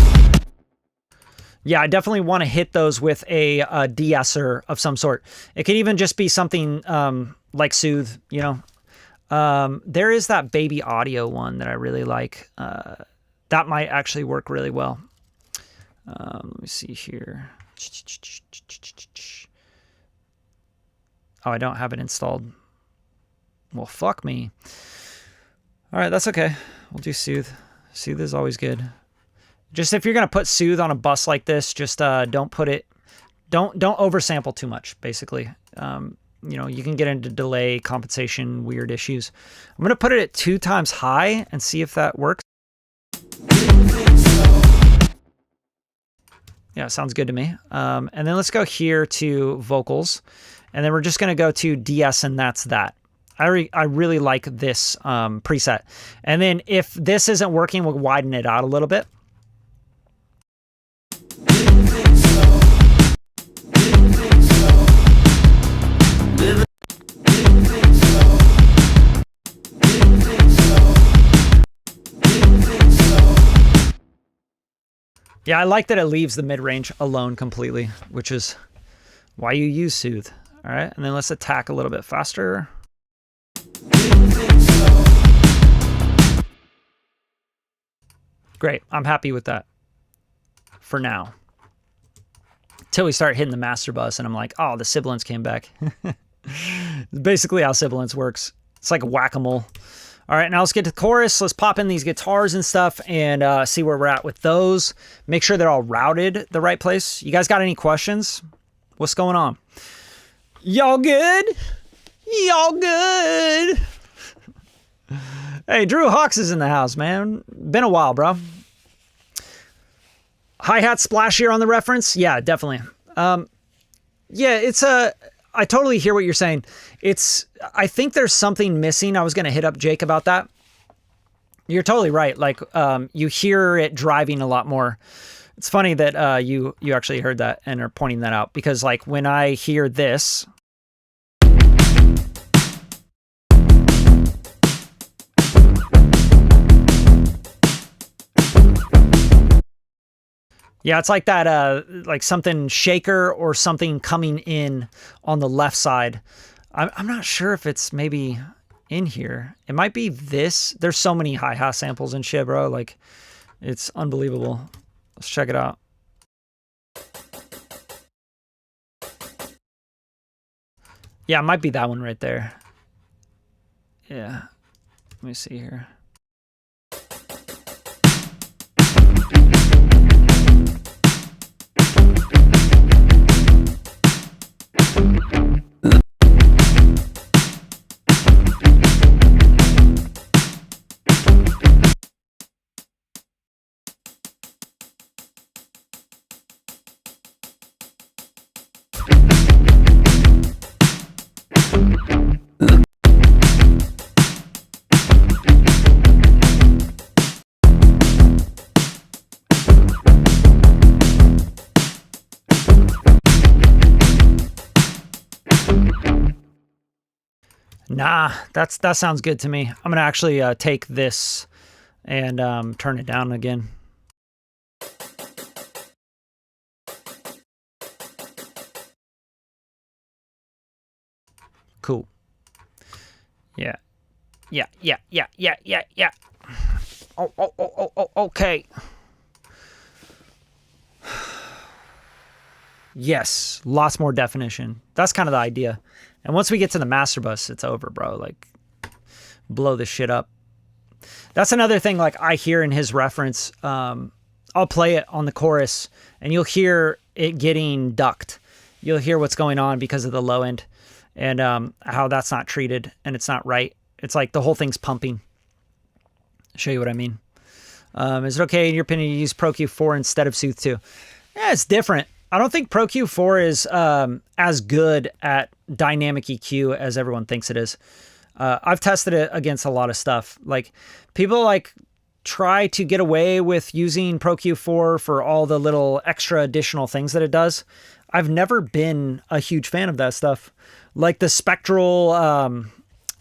Yeah, I definitely want to hit those with a de-esser of some sort. It could even just be something like Soothe, you know. There is that Baby Audio one that I really like. That might actually work really well. Let me see here. Oh, I don't have it installed. Well, fuck me. All right, that's okay. We'll do Soothe. Soothe is always good. Just if you're going to put Soothe on a bus like this, just don't put it... Don't oversample too much, basically. You know, you can get into delay, compensation, weird issues. I'm going to put it at 2 times high and see if that works. Yeah, sounds good to me. And then let's go here to vocals. And then we're just going to go to DS and that's that. I really like this preset. And then if this isn't working, we'll widen it out a little bit. Yeah, I like that it leaves the mid-range alone completely, which is why you use Soothe. All right, and then let's attack a little bit faster. Great, I'm happy with that for now. Till we start hitting the master bus and I'm like, oh, the sibilance came back. Basically how sibilance works. It's like whack-a-mole. All right, now let's get to the chorus. Let's pop in these guitars and stuff and see where we're at with those. Make sure they're all routed the right place. You guys got any questions? What's going on? Y'all good? Y'all good? Hey, Drew Hawks is in the house, man. Been a while, bro. Hi-hat splashier on the reference? Yeah, definitely. Yeah, it's a... I totally hear what you're saying. I think there's something missing. I was going to hit up Jake about that. You're totally right. Like, you hear it driving a lot more. It's funny that you actually heard that and are pointing that out because like when I hear this, yeah, it's like that, like something shaker or something coming in on the left side. I'm not sure if it's maybe in here. It might be this. There's so many hi-hat samples and shit, bro. Like, it's unbelievable. Let's check it out. Yeah, it might be that one right there. Yeah. Let me see here. Nah, that sounds good to me. I'm gonna actually take this and turn it down again. Cool. Yeah. Oh, okay. Yes, lots more definition. That's kind of the idea. And once we get to the master bus, it's over, bro. Like, blow this shit up. That's another thing, like, I hear in his reference. I'll play it on the chorus, and you'll hear it getting ducked. You'll hear what's going on because of the low end and how that's not treated and it's not right. It's like the whole thing's pumping. I'll show you what I mean. Is it okay, in your opinion, to use Pro Q4 instead of Soothe 2? Yeah, it's different. I don't think Pro Q4 is as good at dynamic EQ as everyone thinks it is. I've tested it against a lot of stuff. Like, people like try to get away with using Pro Q4 for all the little extra additional things that it does. I've never been a huge fan of that stuff. Like the spectral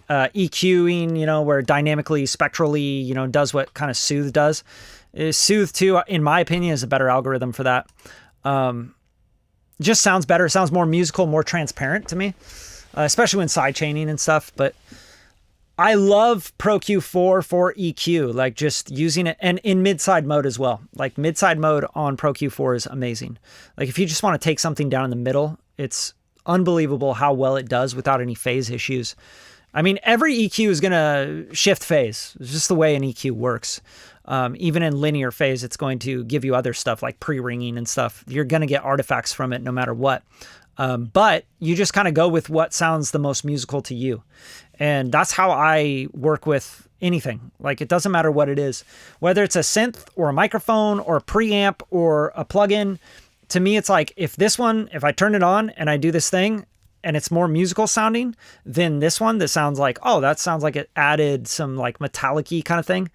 EQing, you know, where dynamically, spectrally, you know, does what kind of Soothe does. Soothe 2, in my opinion, is a better algorithm for that. Just sounds better. It sounds more musical, more transparent to me, especially when side chaining and stuff. But I love Pro Q4 for EQ, like just using it, and in mid-side mode as well. Like mid-side mode on Pro Q4 is amazing. Like if you just want to take something down in the middle, it's unbelievable how well it does without any phase issues. I mean, every EQ is going to shift phase. It's just the way an EQ works. Even in linear phase, it's going to give you other stuff like pre-ringing and stuff. You're going to get artifacts from it no matter what. But you just kind of go with what sounds the most musical to you. And that's how I work with anything. Like, it doesn't matter what it is, whether it's a synth or a microphone or a preamp or a plugin. To me, it's like, if I turn it on and I do this thing and it's more musical sounding than this one that sounds like, oh, that sounds like it added some like metallic-y kind of thing.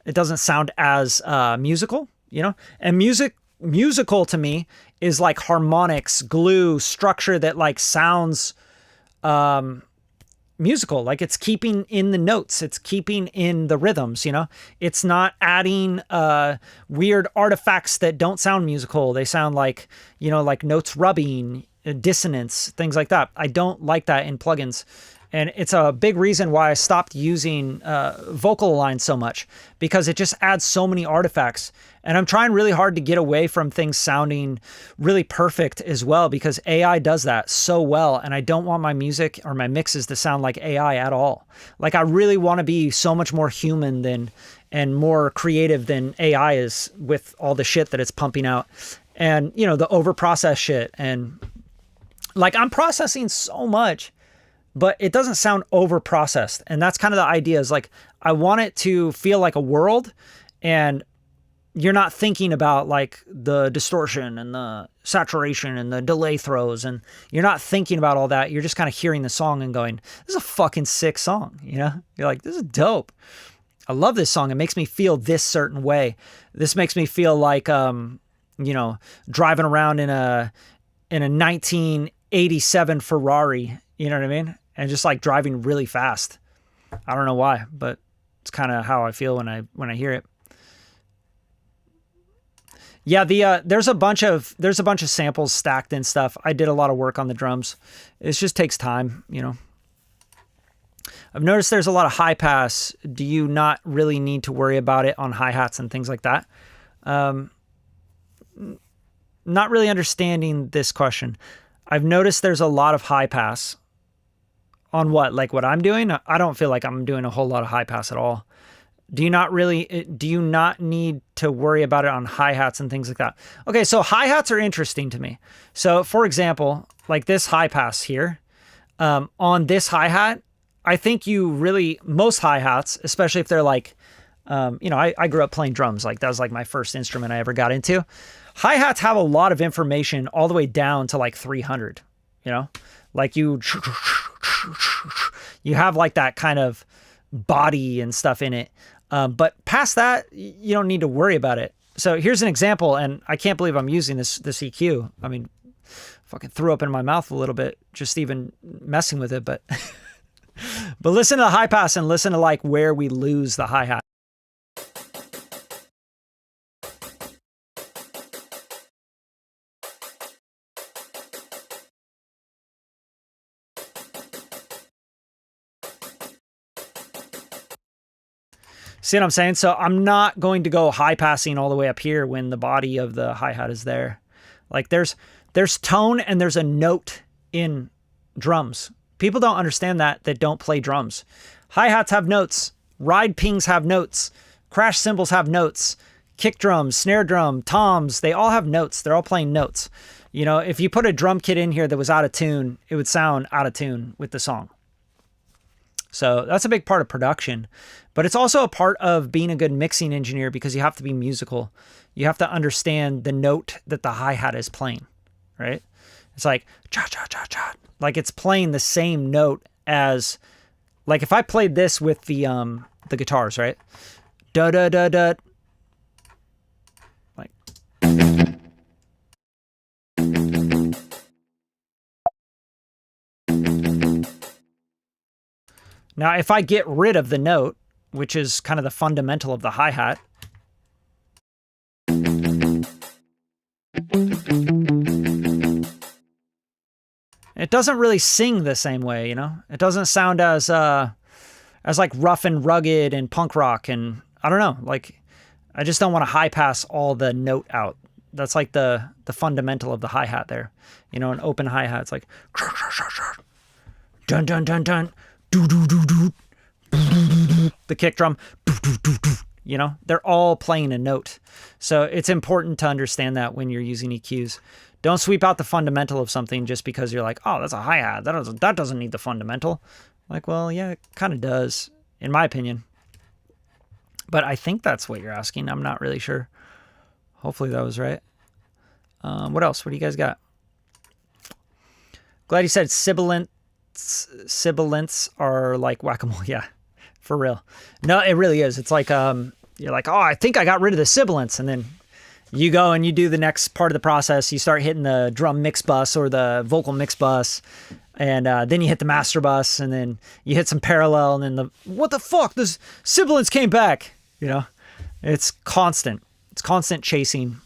It doesn't sound as musical, you know? And musical to me is like harmonics, glue, structure that like sounds musical. Like, it's keeping in the notes. It's keeping in the rhythms, you know? It's not adding weird artifacts that don't sound musical. They sound like, you know, like notes rubbing, dissonance, things like that. I don't like that in plugins. And it's a big reason why I stopped using vocal align so much, because it just adds so many artifacts. And I'm trying really hard to get away from things sounding really perfect as well, because AI does that so well. And I don't want my music or my mixes to sound like AI at all. Like, I really want to be so much more human and more creative than AI is with all the shit that it's pumping out. And, you know, the overprocessed shit. And like, I'm processing so much, but it doesn't sound over processed. And that's kind of the idea, is like, I want it to feel like a world, and you're not thinking about like the distortion and the saturation and the delay throws, and you're not thinking about all that. You're just kind of hearing the song and going, this is a fucking sick song. You know, you're like, this is dope. I love this song. It makes me feel this certain way. This makes me feel like, you know, driving around in a 1987 Ferrari, you know what I mean? And just like driving really fast. I don't know why, but it's kind of how I feel when I hear it. Yeah, there's a bunch of samples stacked and stuff. I did a lot of work on the drums. It just takes time, you know. I've noticed there's a lot of high pass. Do you not really need to worry about it on hi-hats and things like that? Not really understanding this question. I've noticed there's a lot of high pass. On what? Like what I'm doing? I don't feel like I'm doing a whole lot of high pass at all. Do you not need to worry about it on hi-hats and things like that? Okay, so hi-hats are interesting to me. So for example, like this high pass here, on this hi-hat, I think most hi-hats, especially if they're like, you know, I grew up playing drums. Like, that was like my first instrument I ever got into. Hi-hats have a lot of information all the way down to like 300, you know? Like you have like that kind of body and stuff in it. But past that, you don't need to worry about it. So here's an example, and I can't believe I'm using this EQ. I mean, fucking threw up in my mouth a little bit, just even messing with it. But but listen to the high pass and listen to like where we lose the hi-hat. See what I'm saying? So I'm not going to go high passing all the way up here when the body of the hi-hat is there. Like there's tone and there's a note in drums. People don't understand that don't play drums. Hi-hats have notes. Ride pings have notes. Crash cymbals have notes. Kick drums, snare drum, toms, they all have notes. They're all playing notes. You know, if you put a drum kit in here that was out of tune, it would sound out of tune with the song. So that's a big part of production, but it's also a part of being a good mixing engineer, because you have to be musical. You have to understand the note that the hi-hat is playing, right? It's like cha cha cha cha, like it's playing the same note as, like if I played this with the guitars, right? Da da da da, like. Now, if I get rid of the note, which is kind of the fundamental of the hi-hat, it doesn't really sing the same way, you know? It doesn't sound as like rough and rugged and punk rock, and I don't know, like I just don't want to high pass all the note out. That's like the fundamental of the hi-hat there. You know, an open hi-hat, it's like dun dun dun dun, do do do do, the kick drum, do do do do. You know, they're all playing a note. So it's important to understand that when you're using EQs. Don't sweep out the fundamental of something just because you're like, oh, that's a hi-hat. That doesn't need the fundamental. Like, well, yeah, it kind of does, in my opinion. But I think that's what you're asking. I'm not really sure. Hopefully that was right. What else? What do you guys got? Glad you said sibilants are like whack-a-mole. Yeah, for real. No, it really is. It's like, you're like, oh, I think I got rid of the sibilants. And then you go and you do the next part of the process. You start hitting the drum mix bus or the vocal mix bus. And then you hit the master bus. And then you hit some parallel. And then what the fuck? The sibilants came back. You know, it's constant. It's constant chasing.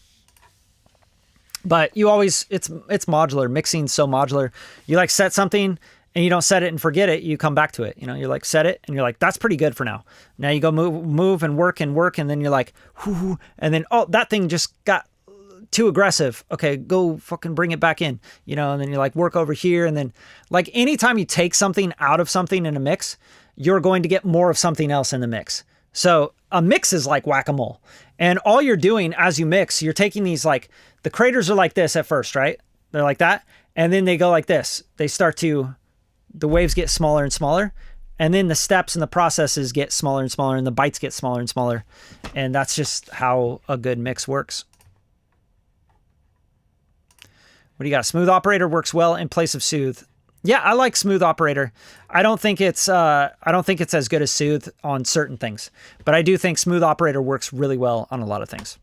But you always, it's modular. Mixing's so modular. You like set something and you don't set it and forget it. You come back to it. You know, you're like, set it and you're like, that's pretty good for now. Now you go move and work. And then you're like, whoo, and then, oh, that thing just got too aggressive. Okay, go fucking bring it back in. You know, and then you're like, work over here. And then like anytime you take something out of something in a mix, you're going to get more of something else in the mix. So a mix is like whack-a-mole. And all you're doing as you mix, you're taking these, like, the craters are like this at first, right? They're like that. And then they go like this. They start to, the waves get smaller and smaller. And then the steps and the processes get smaller and smaller and the bites get smaller and smaller. And that's just how a good mix works. What do you got? Smooth operator works well in place of soothe. Yeah, I like smooth operator. I don't think it's as good as soothe on certain things, but I do think smooth operator works really well on a lot of things.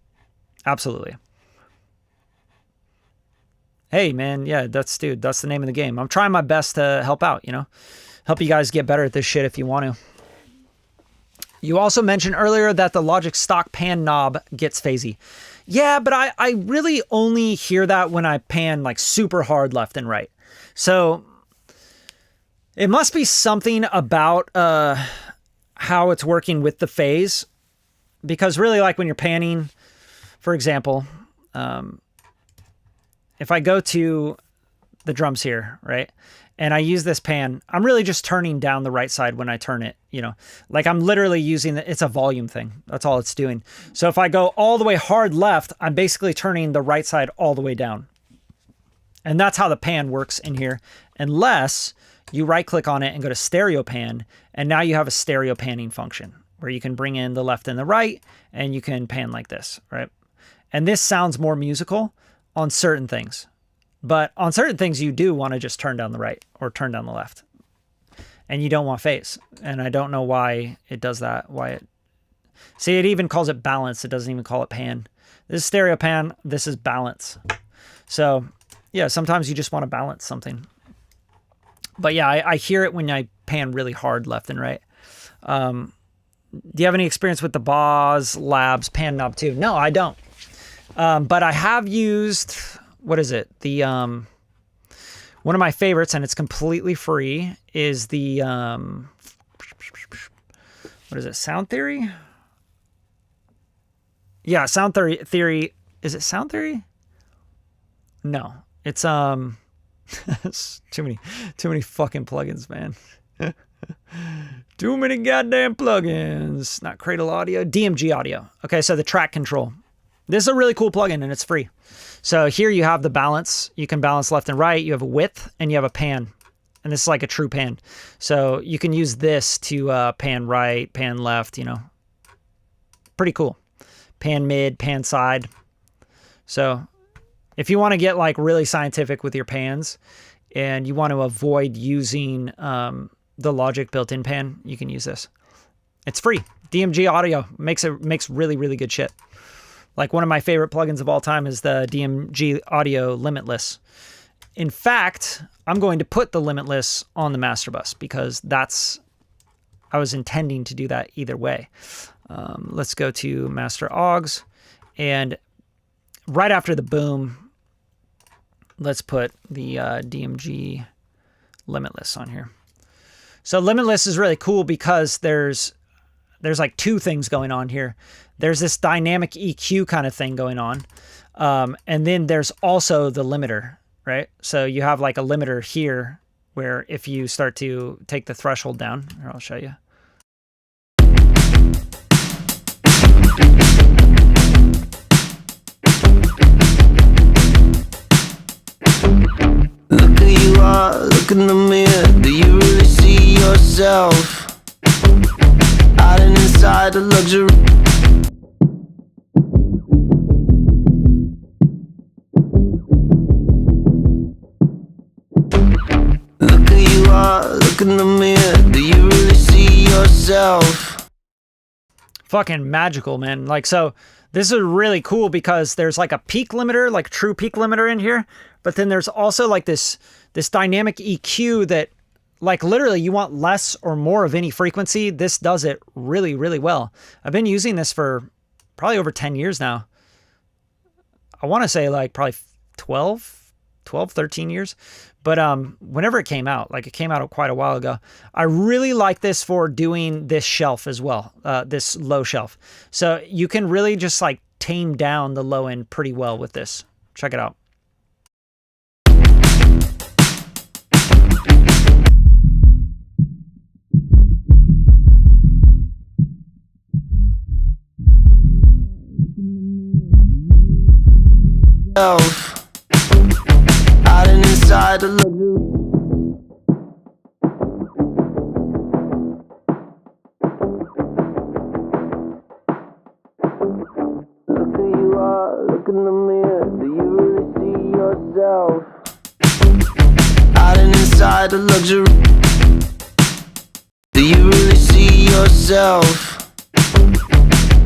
Absolutely. Hey man, yeah, that's the name of the game. I'm trying my best to help out, you know, help you guys get better at this shit if you want to. You also mentioned earlier that the Logic stock pan knob gets phasey. Yeah, but I really only hear that when I pan like super hard left and right. So it must be something about how it's working with the phase, because really, like when you're panning, for example, if I go to the drums here, right, and I use this pan, I'm really just turning down the right side when I turn it, you know, like I'm literally using it's a volume thing. That's all it's doing. So if I go all the way hard left, I'm basically turning the right side all the way down. And that's how the pan works in here, unless you right click on it and go to stereo pan. And now you have a stereo panning function where you can bring in the left and the right and you can pan like this, right? And this sounds more musical on certain things, but on certain things you do want to just turn down the right or turn down the left, and you don't want phase. And I don't know why it does that. See, it even calls it balance. It doesn't even call it pan. This is stereo pan. This is balance. So yeah, sometimes you just want to balance something. But yeah, I hear it when I pan really hard left and right. Do you have any experience with the Boz Labs pan knob too? No, I don't. But I have used, what is it? The one of my favorites, and it's completely free, is the what is it? Sound Theory? Yeah, Sound Theory. Is it Sound Theory? No, it's it's too many fucking plugins, man. Too many goddamn plugins. Not Cradle Audio, DMG Audio. Okay, so the track control. This is a really cool plugin and it's free. So here you have the balance. You can balance left and right. You have a width and you have a pan. And this is like a true pan. So you can use this to pan right, pan left, you know. Pretty cool. Pan mid, pan side. So if you want to get like really scientific with your pans and you want to avoid using the Logic built-in pan, you can use this. It's free. DMG Audio makes really, really good shit. Like one of my favorite plugins of all time is the DMG Audio Limitless. In fact, I'm going to put the Limitless on the master bus because I was intending to do that either way. Let's go to master augs, and right after the boom, let's put the DMG Limitless on here. So Limitless is really cool because there's like two things going on here. There's this dynamic EQ kind of thing going on. And then there's also the limiter, right? So you have like a limiter here where if you start to take the threshold down, here, I'll show you. Look who you are, look in the mirror. Do you really see yourself? Out and inside the luxury. Look who you are, look in the mirror. Do you really see yourself? Fucking magical, man. Like, so this is really cool because there's like a peak limiter, like true peak limiter in here. But then there's also like this dynamic EQ that like literally you want less or more of any frequency. This does it really, really well. I've been using this for probably over 10 years now. I want to say like probably 13 years. But whenever it came out, like it came out quite a while ago, I really like this for doing this shelf as well, this low shelf. So you can really just like tame down the low end pretty well with this. Check it out. Out and inside the luxury. Look who you are, look in the mirror. Do you really see yourself? Out and inside the luxury. Do you really see yourself?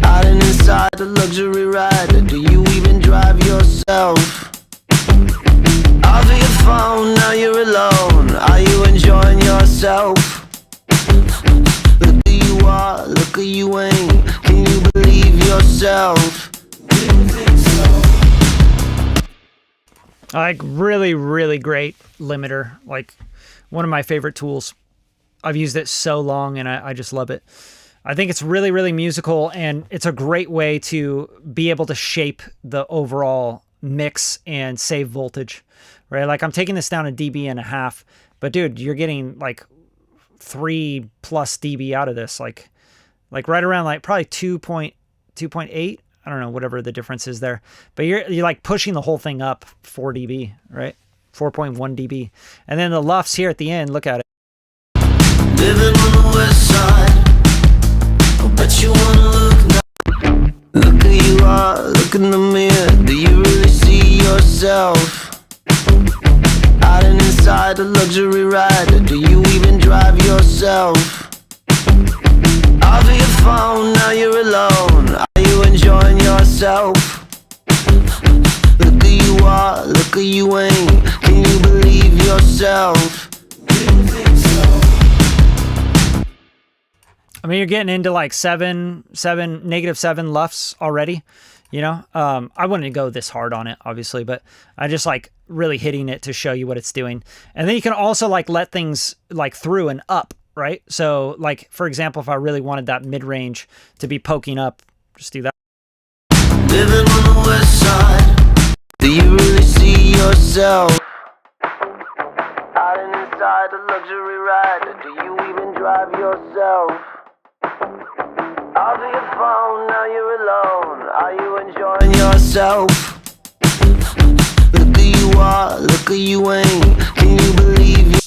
Out and inside the luxury rider. Do you even drive yourself? Off of your phone, now you're alone. Are you enjoying yourself? Look who you are, look who you ain't. Can you believe yourself? Like really, really great limiter. Like one of my favorite tools. I've used it so long and I just love it. I think it's really, really musical and it's a great way to be able to shape the overall mix and save voltage, right? Like I'm taking this down a dB.5, but dude, you're getting like 3+ dB out of this, like right around like probably 2.8. I don't know, whatever the difference is there, but you're like pushing the whole thing up 4 dB, right? 4.1 dB. And then the LUFS here at the end, look at it. Living on the west side. I bet you wanna look now. Look who you are, look in the mirror. Do you really see yourself? Out and inside the luxury rider. Do you even drive yourself? Off of your phone, now you're alone. Are you enjoying yourself? Look who you are, look who you ain't. Can you believe yourself? I mean, you're getting into like -7 LUFS already, you know? I wouldn't go this hard on it, obviously, but I just like really hitting it to show you what it's doing. And then you can also like let things like through and up, right? So like, for example, if I really wanted that mid-range to be poking up, just do that. Living on the west side. Do you really see yourself? Out and inside the luxury rider. Do you even drive yourself? Off of your phone, now you're alone. Are you enjoying yourself? Look who you are, look who you ain't. Can you believe yourself?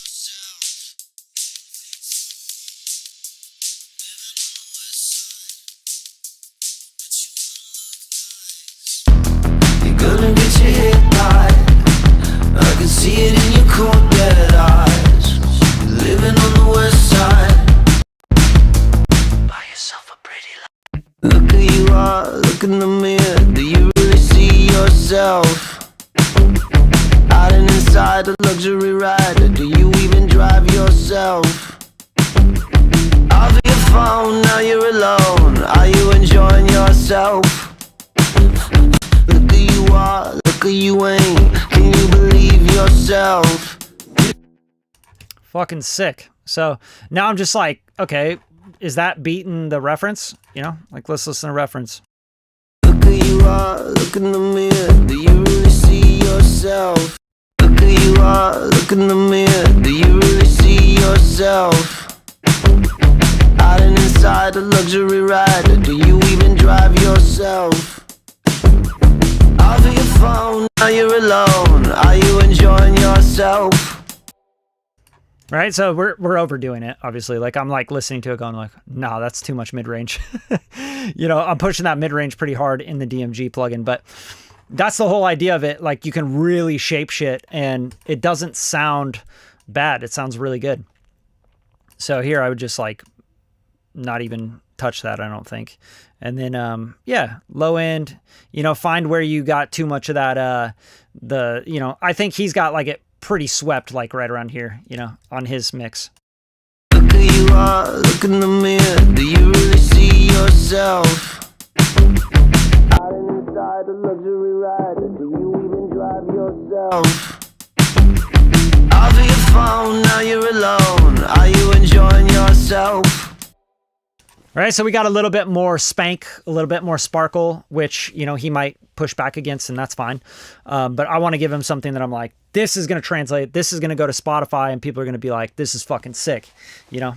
You're gonna get your head back. I can see it in your cold red eyes. You're living on the west side. Buy yourself a pretty life. Look who you are, look in the mirror. Do you really see yourself? Out and inside the luxury rider. Do you even drive yourself? Off of your phone, now you're alone. Are you enjoying yourself? Look who you are, look who you ain't. Can you believe yourself? Fucking sick. So now I'm just like, okay, is that beating the reference? You know, like let's listen to reference. Look who you are, look in the mirror. Do you really see yourself? Look who you are, look in the mirror. Do you really see yourself? Out and inside a luxury ride. Do you even drive yourself? Off of your phone, now you're alone. Are you enjoying yourself? Right, so we're overdoing it, obviously. Like, I'm like listening to it going like, no, that's too much mid-range. You know, I'm pushing that mid-range pretty hard in the DMG plugin, but that's the whole idea of it. Like, you can really shape shit and it doesn't sound bad. It sounds really good. So here I would just like not even touch that, I don't think. And then, yeah, low end, you know, find where you got too much of that, you know, I think he's got like it pretty swept, like right around here, you know, on his mix. Look who you are, look in the mirror. Do you really see yourself? Out and inside a luxury ride. Do you even drive yourself? Off of your phone, now you're alone. Are you enjoying yourself? All right, so we got a little bit more spank, a little bit more sparkle, which, you know, he might push back against, and that's fine. But I want to give him something that I'm like, this is going to translate, this is going to go to Spotify, and people are going to be like, this is fucking sick, you know?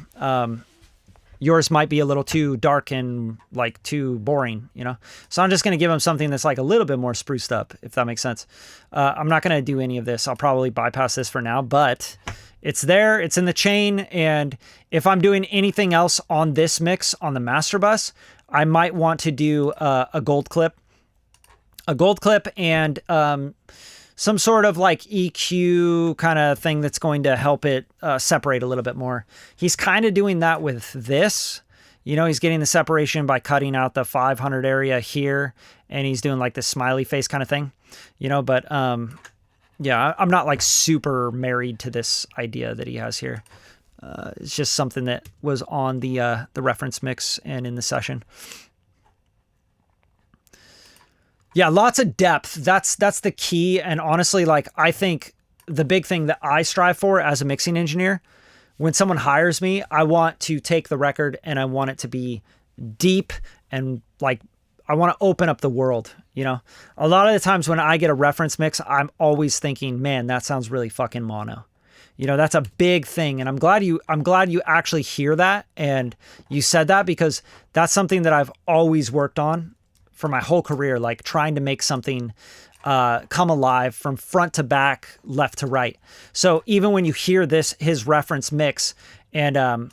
Yours might be a little too dark and like too boring, you know? So I'm just going to give him something that's like a little bit more spruced up, if that makes sense. I'm not going to do any of this. I'll probably bypass this for now, but it's there, it's in the chain, and if I'm doing anything else on this mix on the master bus, I might want to do a gold clip and some sort of like EQ kind of thing that's going to help it separate a little bit more. He's kind of doing that with this. You know, he's getting the separation by cutting out the 500 area here, and he's doing like this smiley face kind of thing, you know, but yeah, I'm not like super married to this idea that he has here. It's just something that was on the reference mix and in the session. Yeah, lots of depth. That's the key. And honestly, like, I think the big thing that I strive for as a mixing engineer, when someone hires me, I want to take the record and I want it to be deep and like, I want to open up the world, you know? A lot of the times when I get a reference mix, I'm always thinking, man, that sounds really fucking mono. You know, that's a big thing. And I'm glad you actually hear that and you said that, because that's something that I've always worked on for my whole career, like trying to make something come alive from front to back, left to right. So even when you hear his reference mix, and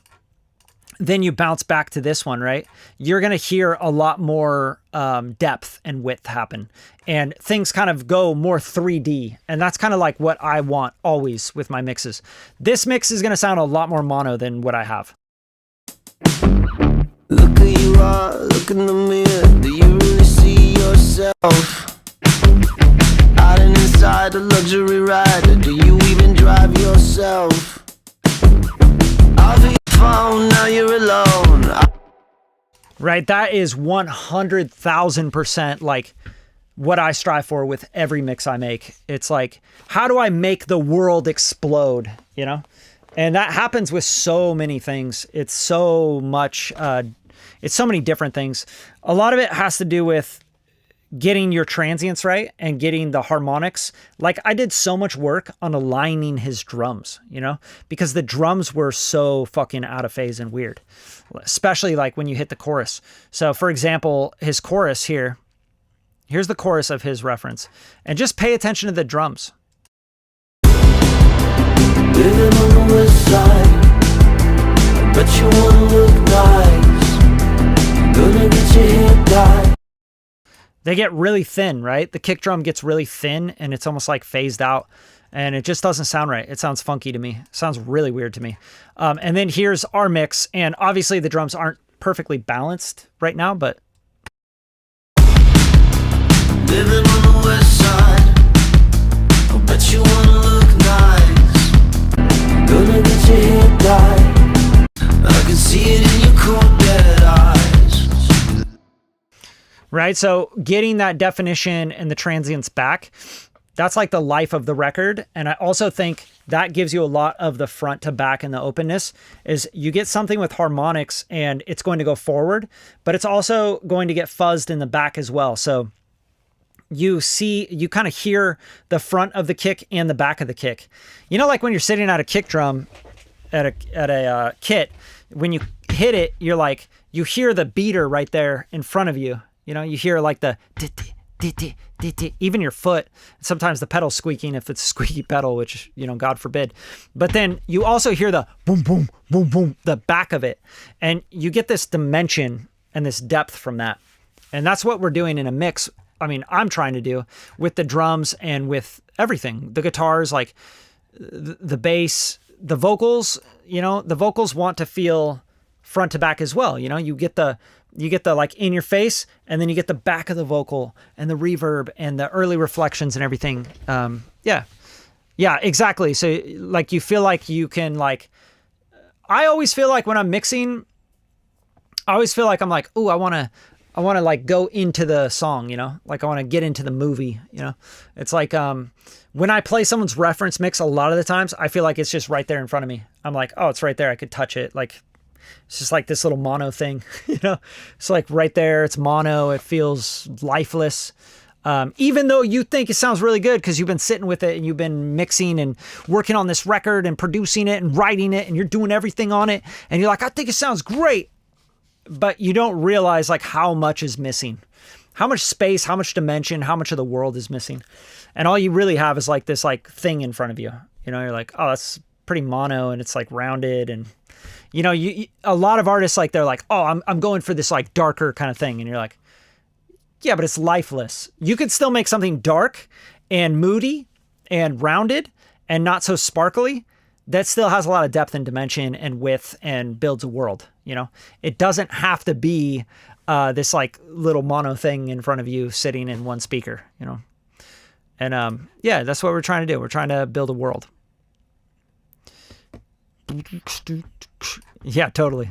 then you bounce back to this one, right? You're going to hear a lot more depth and width happen, and things kind of go more 3D. And that's kind of like what I want always with my mixes. This mix is going to sound a lot more mono than what I have. Look who you are, look in the mirror. Do you really see yourself? Out and inside a luxury ride. Do you even drive yourself? Off of your phone, now you're alone. Right, that is 100,000% like what I strive for with every mix I make. It's like, how do I make the world explode, you know? And that happens with so many things. It's so much, it's so many different things. A lot of it has to do with getting your transients right and getting the harmonics. Like, I did so much work on aligning his drums, you know, because the drums were so fucking out of phase and weird, especially like when you hit the chorus. So for example, his chorus here's the chorus of his reference, and just pay attention to the drums. Living on the Westside, I bet you wanna look nice. Gonna get your hair dyed. They get really thin, right? The kick drum gets really thin and it's almost like phased out, and it just doesn't sound right. It sounds funky to me. It sounds really weird to me. And then here's our mix, and obviously the drums aren't perfectly balanced right now, but. Living on the Westside, I bet you wanna look nice. Gonna get your hair dyed. I can see it in your cold dead eyes. Right, so getting that definition and the transients back That's like the life of the record. And I also think that gives you a lot of the front to back and the openness is you get something with harmonics and it's going to go forward, but it's also going to get fuzzed in the back as well. So you kind of hear the front of the kick and the back of the kick. You know, like when you're sitting at a kick drum at a kit, when you hit it, you're like, you hear the beater right there in front of you. You know, you hear like the even your foot, sometimes the pedal squeaking if it's a squeaky pedal, which, you know, God forbid. But then you also hear the boom, boom, boom, boom, the back of it. And you get this dimension and this depth from that. And that's what we're doing in a mix. I mean, I'm trying to do with the drums and with everything, the guitars, like the bass, the vocals, you know, the vocals want to feel front to back as well. You know, you get the like in your face, and then you get the back of the vocal and the reverb and the early reflections and everything. Yeah, exactly. So like, you feel like you can like, I always feel like when I'm mixing, I always feel like I'm like, ooh, I want to like go into the song, you know, like I want to get into the movie, you know. It's like, when I play someone's reference mix, a lot of the times I feel like it's just right there in front of me. I'm like, oh, it's right there. I could touch it. Like, it's just like this little mono thing, you know, it's like right there. It's mono. It feels lifeless. Even though you think it sounds really good because you've been sitting with it and you've been mixing and working on this record and producing it and writing it and you're doing everything on it. And you're like, I think it sounds great. But you don't realize like how much is missing, how much space, how much dimension, how much of the world is missing. And all you really have is like this like thing in front of you. You know, you're like, oh, that's pretty mono and it's like rounded. And, you know, a lot of artists like, they're like, oh, I'm going for this like darker kind of thing. And you're like, yeah, but it's lifeless. You could still make something dark and moody and rounded and not so sparkly that still has a lot of depth and dimension and width and builds a world. You know, it doesn't have to be this like little mono thing in front of you sitting in one speaker, you know. And yeah, that's what we're trying to do. We're trying to build a world. Yeah, totally.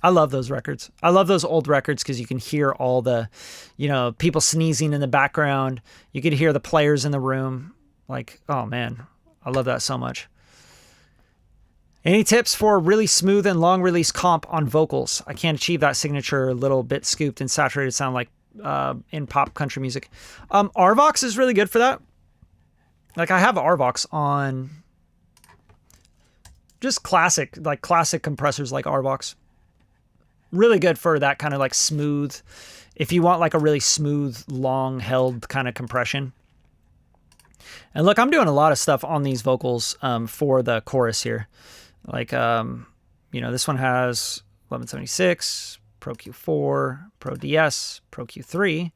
I love those records. I love those old records because you can hear all the, you know, people sneezing in the background. You could hear the players in the room. Like, oh man, I love that so much. Any tips for a really smooth and long release comp on vocals? I can't achieve that signature little bit scooped and saturated sound like in pop country music. RVox is really good for that. Like I have RVox on just classic compressors like RVox. Really good for that kind of like smooth, if you want like a really smooth, long held kind of compression. And look, I'm doing a lot of stuff on these vocals for the chorus here. Like, you know, this one has 1176, Pro Q4, Pro DS, Pro Q3,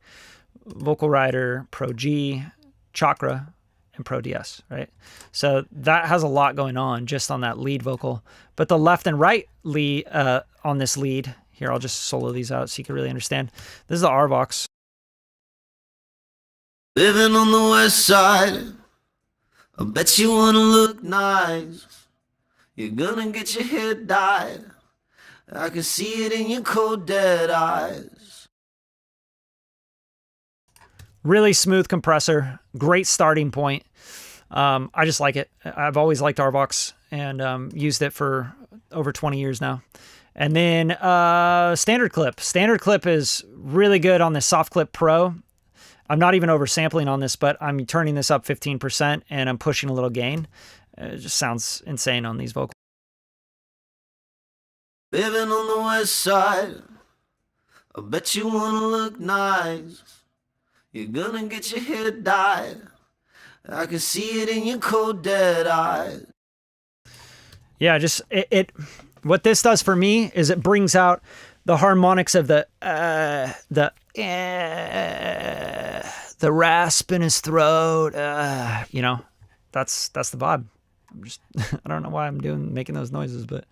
Vocal Rider, Pro G, Chakra, and Pro DS, right? So that has a lot going on just on that lead vocal. But the left and right lead on this lead, here, I'll just solo these out so you can really understand. This is the RVox. Living on the west side, I bet you wanna look nice. You're gonna get your head dyed. I can see it in your cold dead eyes. Really smooth compressor, great starting point. I just like it. I've always liked RVox and used it for over 20 years now. And then standard clip. Standard clip is really good on the Soft Clip Pro. I'm not even oversampling on this, but I'm turning this up 15% and I'm pushing a little gain. It just sounds insane on these vocals. Living on the west side, I bet you wanna look nice. You're gonna get your head dyed. I can see it in your cold dead eyes. Yeah, just what this does for me is it brings out the harmonics of the rasp in his throat. You know, that's the vibe. I'm just I don't know why I'm making those noises, but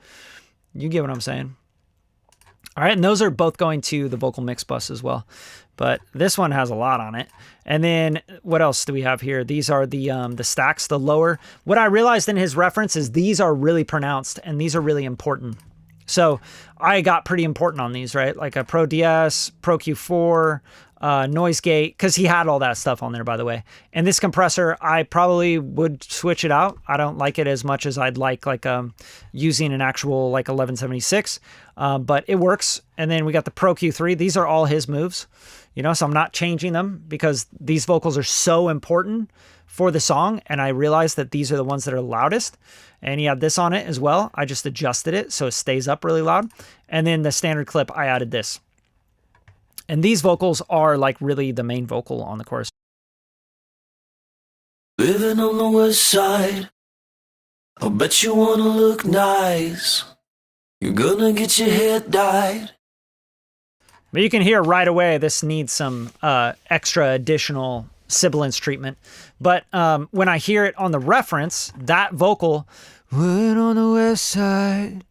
you get what I'm saying. All right, and those are both going to the vocal mix bus as well. But this one has a lot on it. And then what else do we have here? These are the stacks, the lower. What I realized in his reference is these are really pronounced and these are really important. So I got pretty important on these, right? Like a Pro DS, Pro Q4, noise gate, because he had all that stuff on there, by the way. And this compressor, I probably would switch it out. I don't like it as much as I'd like using an actual like 1176, but it works. And then we got the Pro Q3. These are all his moves, you know, so I'm not changing them because these vocals are so important for the song. And I realized that these are the ones that are loudest. And he had this on it as well. I just adjusted it so it stays up really loud. And then the standard clip, I added this. And these vocals are like really the main vocal on the chorus. Living on the west side, I bet you wanna look nice. You're gonna get your hair dyed. But you can hear right away this needs some extra additional sibilance treatment. But when I hear it on the reference, that vocal, living on the west side,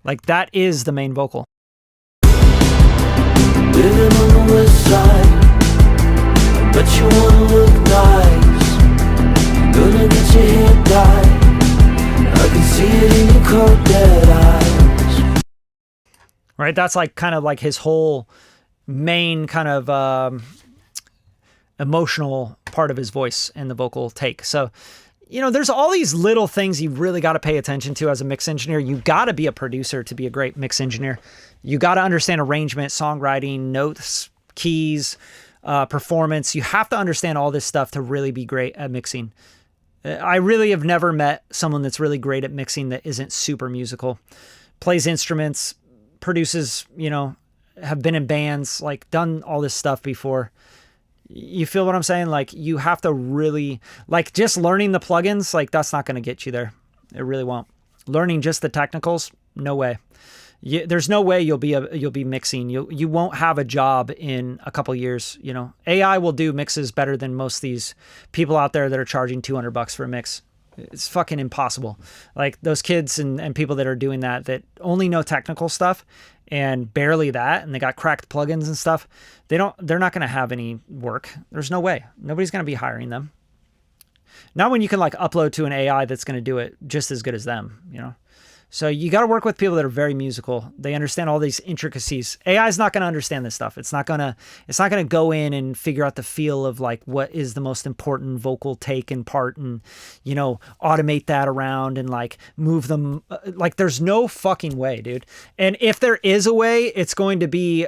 like that is the main vocal. Living on the west side, I bet you wanna look nice. Gonna get your hair dyed. I can see it in your cold dead eyes. Right, that's like kind of like his whole main kind of emotional part of his voice and the vocal take. So, you know, there's all these little things you really got to pay attention to as a mix engineer. You got to be a producer to be a great mix engineer. You got to understand arrangement, songwriting, notes, keys, performance. You have to understand all this stuff to really be great at mixing. I really have never met someone that's really great at mixing that isn't super musical. Plays instruments, produces, you know, have been in bands, like done all this stuff before. You feel what I'm saying? Like you have to really, like just learning the plugins, like that's not going to get you there. It really won't. Learning just the technicals, no way. There's no way you'll be mixing. You won't have a job in a couple years. You know, AI will do mixes better than most of these people out there that are charging $200 for a mix. It's fucking impossible. Like those kids and people that are doing that only know technical stuff and barely that, and they got cracked plugins and stuff. They're not going to have any work. There's no way. Nobody's going to be hiring them. Not when you can like upload to an AI that's going to do it just as good as them, you know? So you got to work with people that are very musical. They understand all these intricacies. AI is not going to understand this stuff. It's not going to go in and figure out the feel of like what is the most important vocal take and part and, you know, automate that around and like move them. Like there's no fucking way, dude. And if there is a way, it's going to be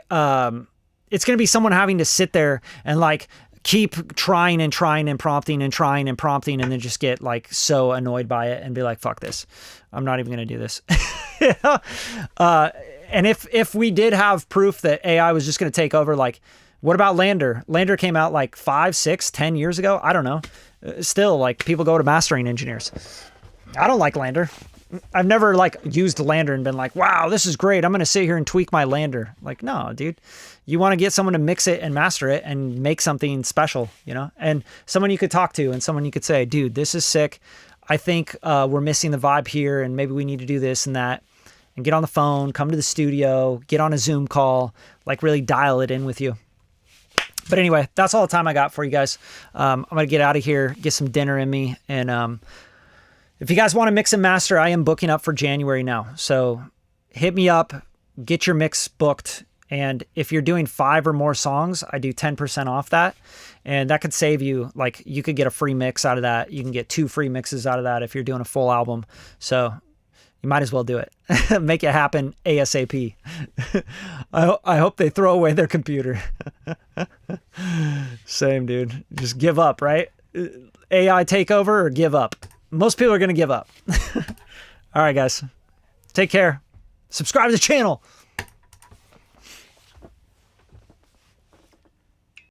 someone having to sit there and like keep trying and prompting and trying and prompting and then just get like so annoyed by it and be like, fuck this. I'm not even going to do this. And if we did have proof that AI was just going to take over, like what about Lander? Lander came out like 5, 6, 10 years ago. I don't know. Still like people go to mastering engineers. I don't like Lander. I've never like used Lander and been like, wow, this is great. I'm going to sit here and tweak my Lander. Like, no, dude, you want to get someone to mix it and master it and make something special, you know, and someone you could talk to and someone you could say, dude, this is sick. I think we're missing the vibe here and maybe we need to do this and that, and get on the phone, come to the studio, get on a Zoom call, like really dial it in with you. But anyway, that's all the time I got for you guys. I'm going to get out of here, get some dinner in me. And if you guys want to mix and master, I am booking up for January now. So hit me up, get your mix booked. And if you're doing 5 or more songs, I do 10% off that. And that could save you, like you could get a free mix out of that. You can get 2 free mixes out of that if you're doing a full album. So you might as well do it. Make it happen ASAP. I hope they throw away their computer. Same, dude. Just give up, right? AI takeover or give up. Most people are going to give up. All right, guys. Take care. Subscribe to the channel.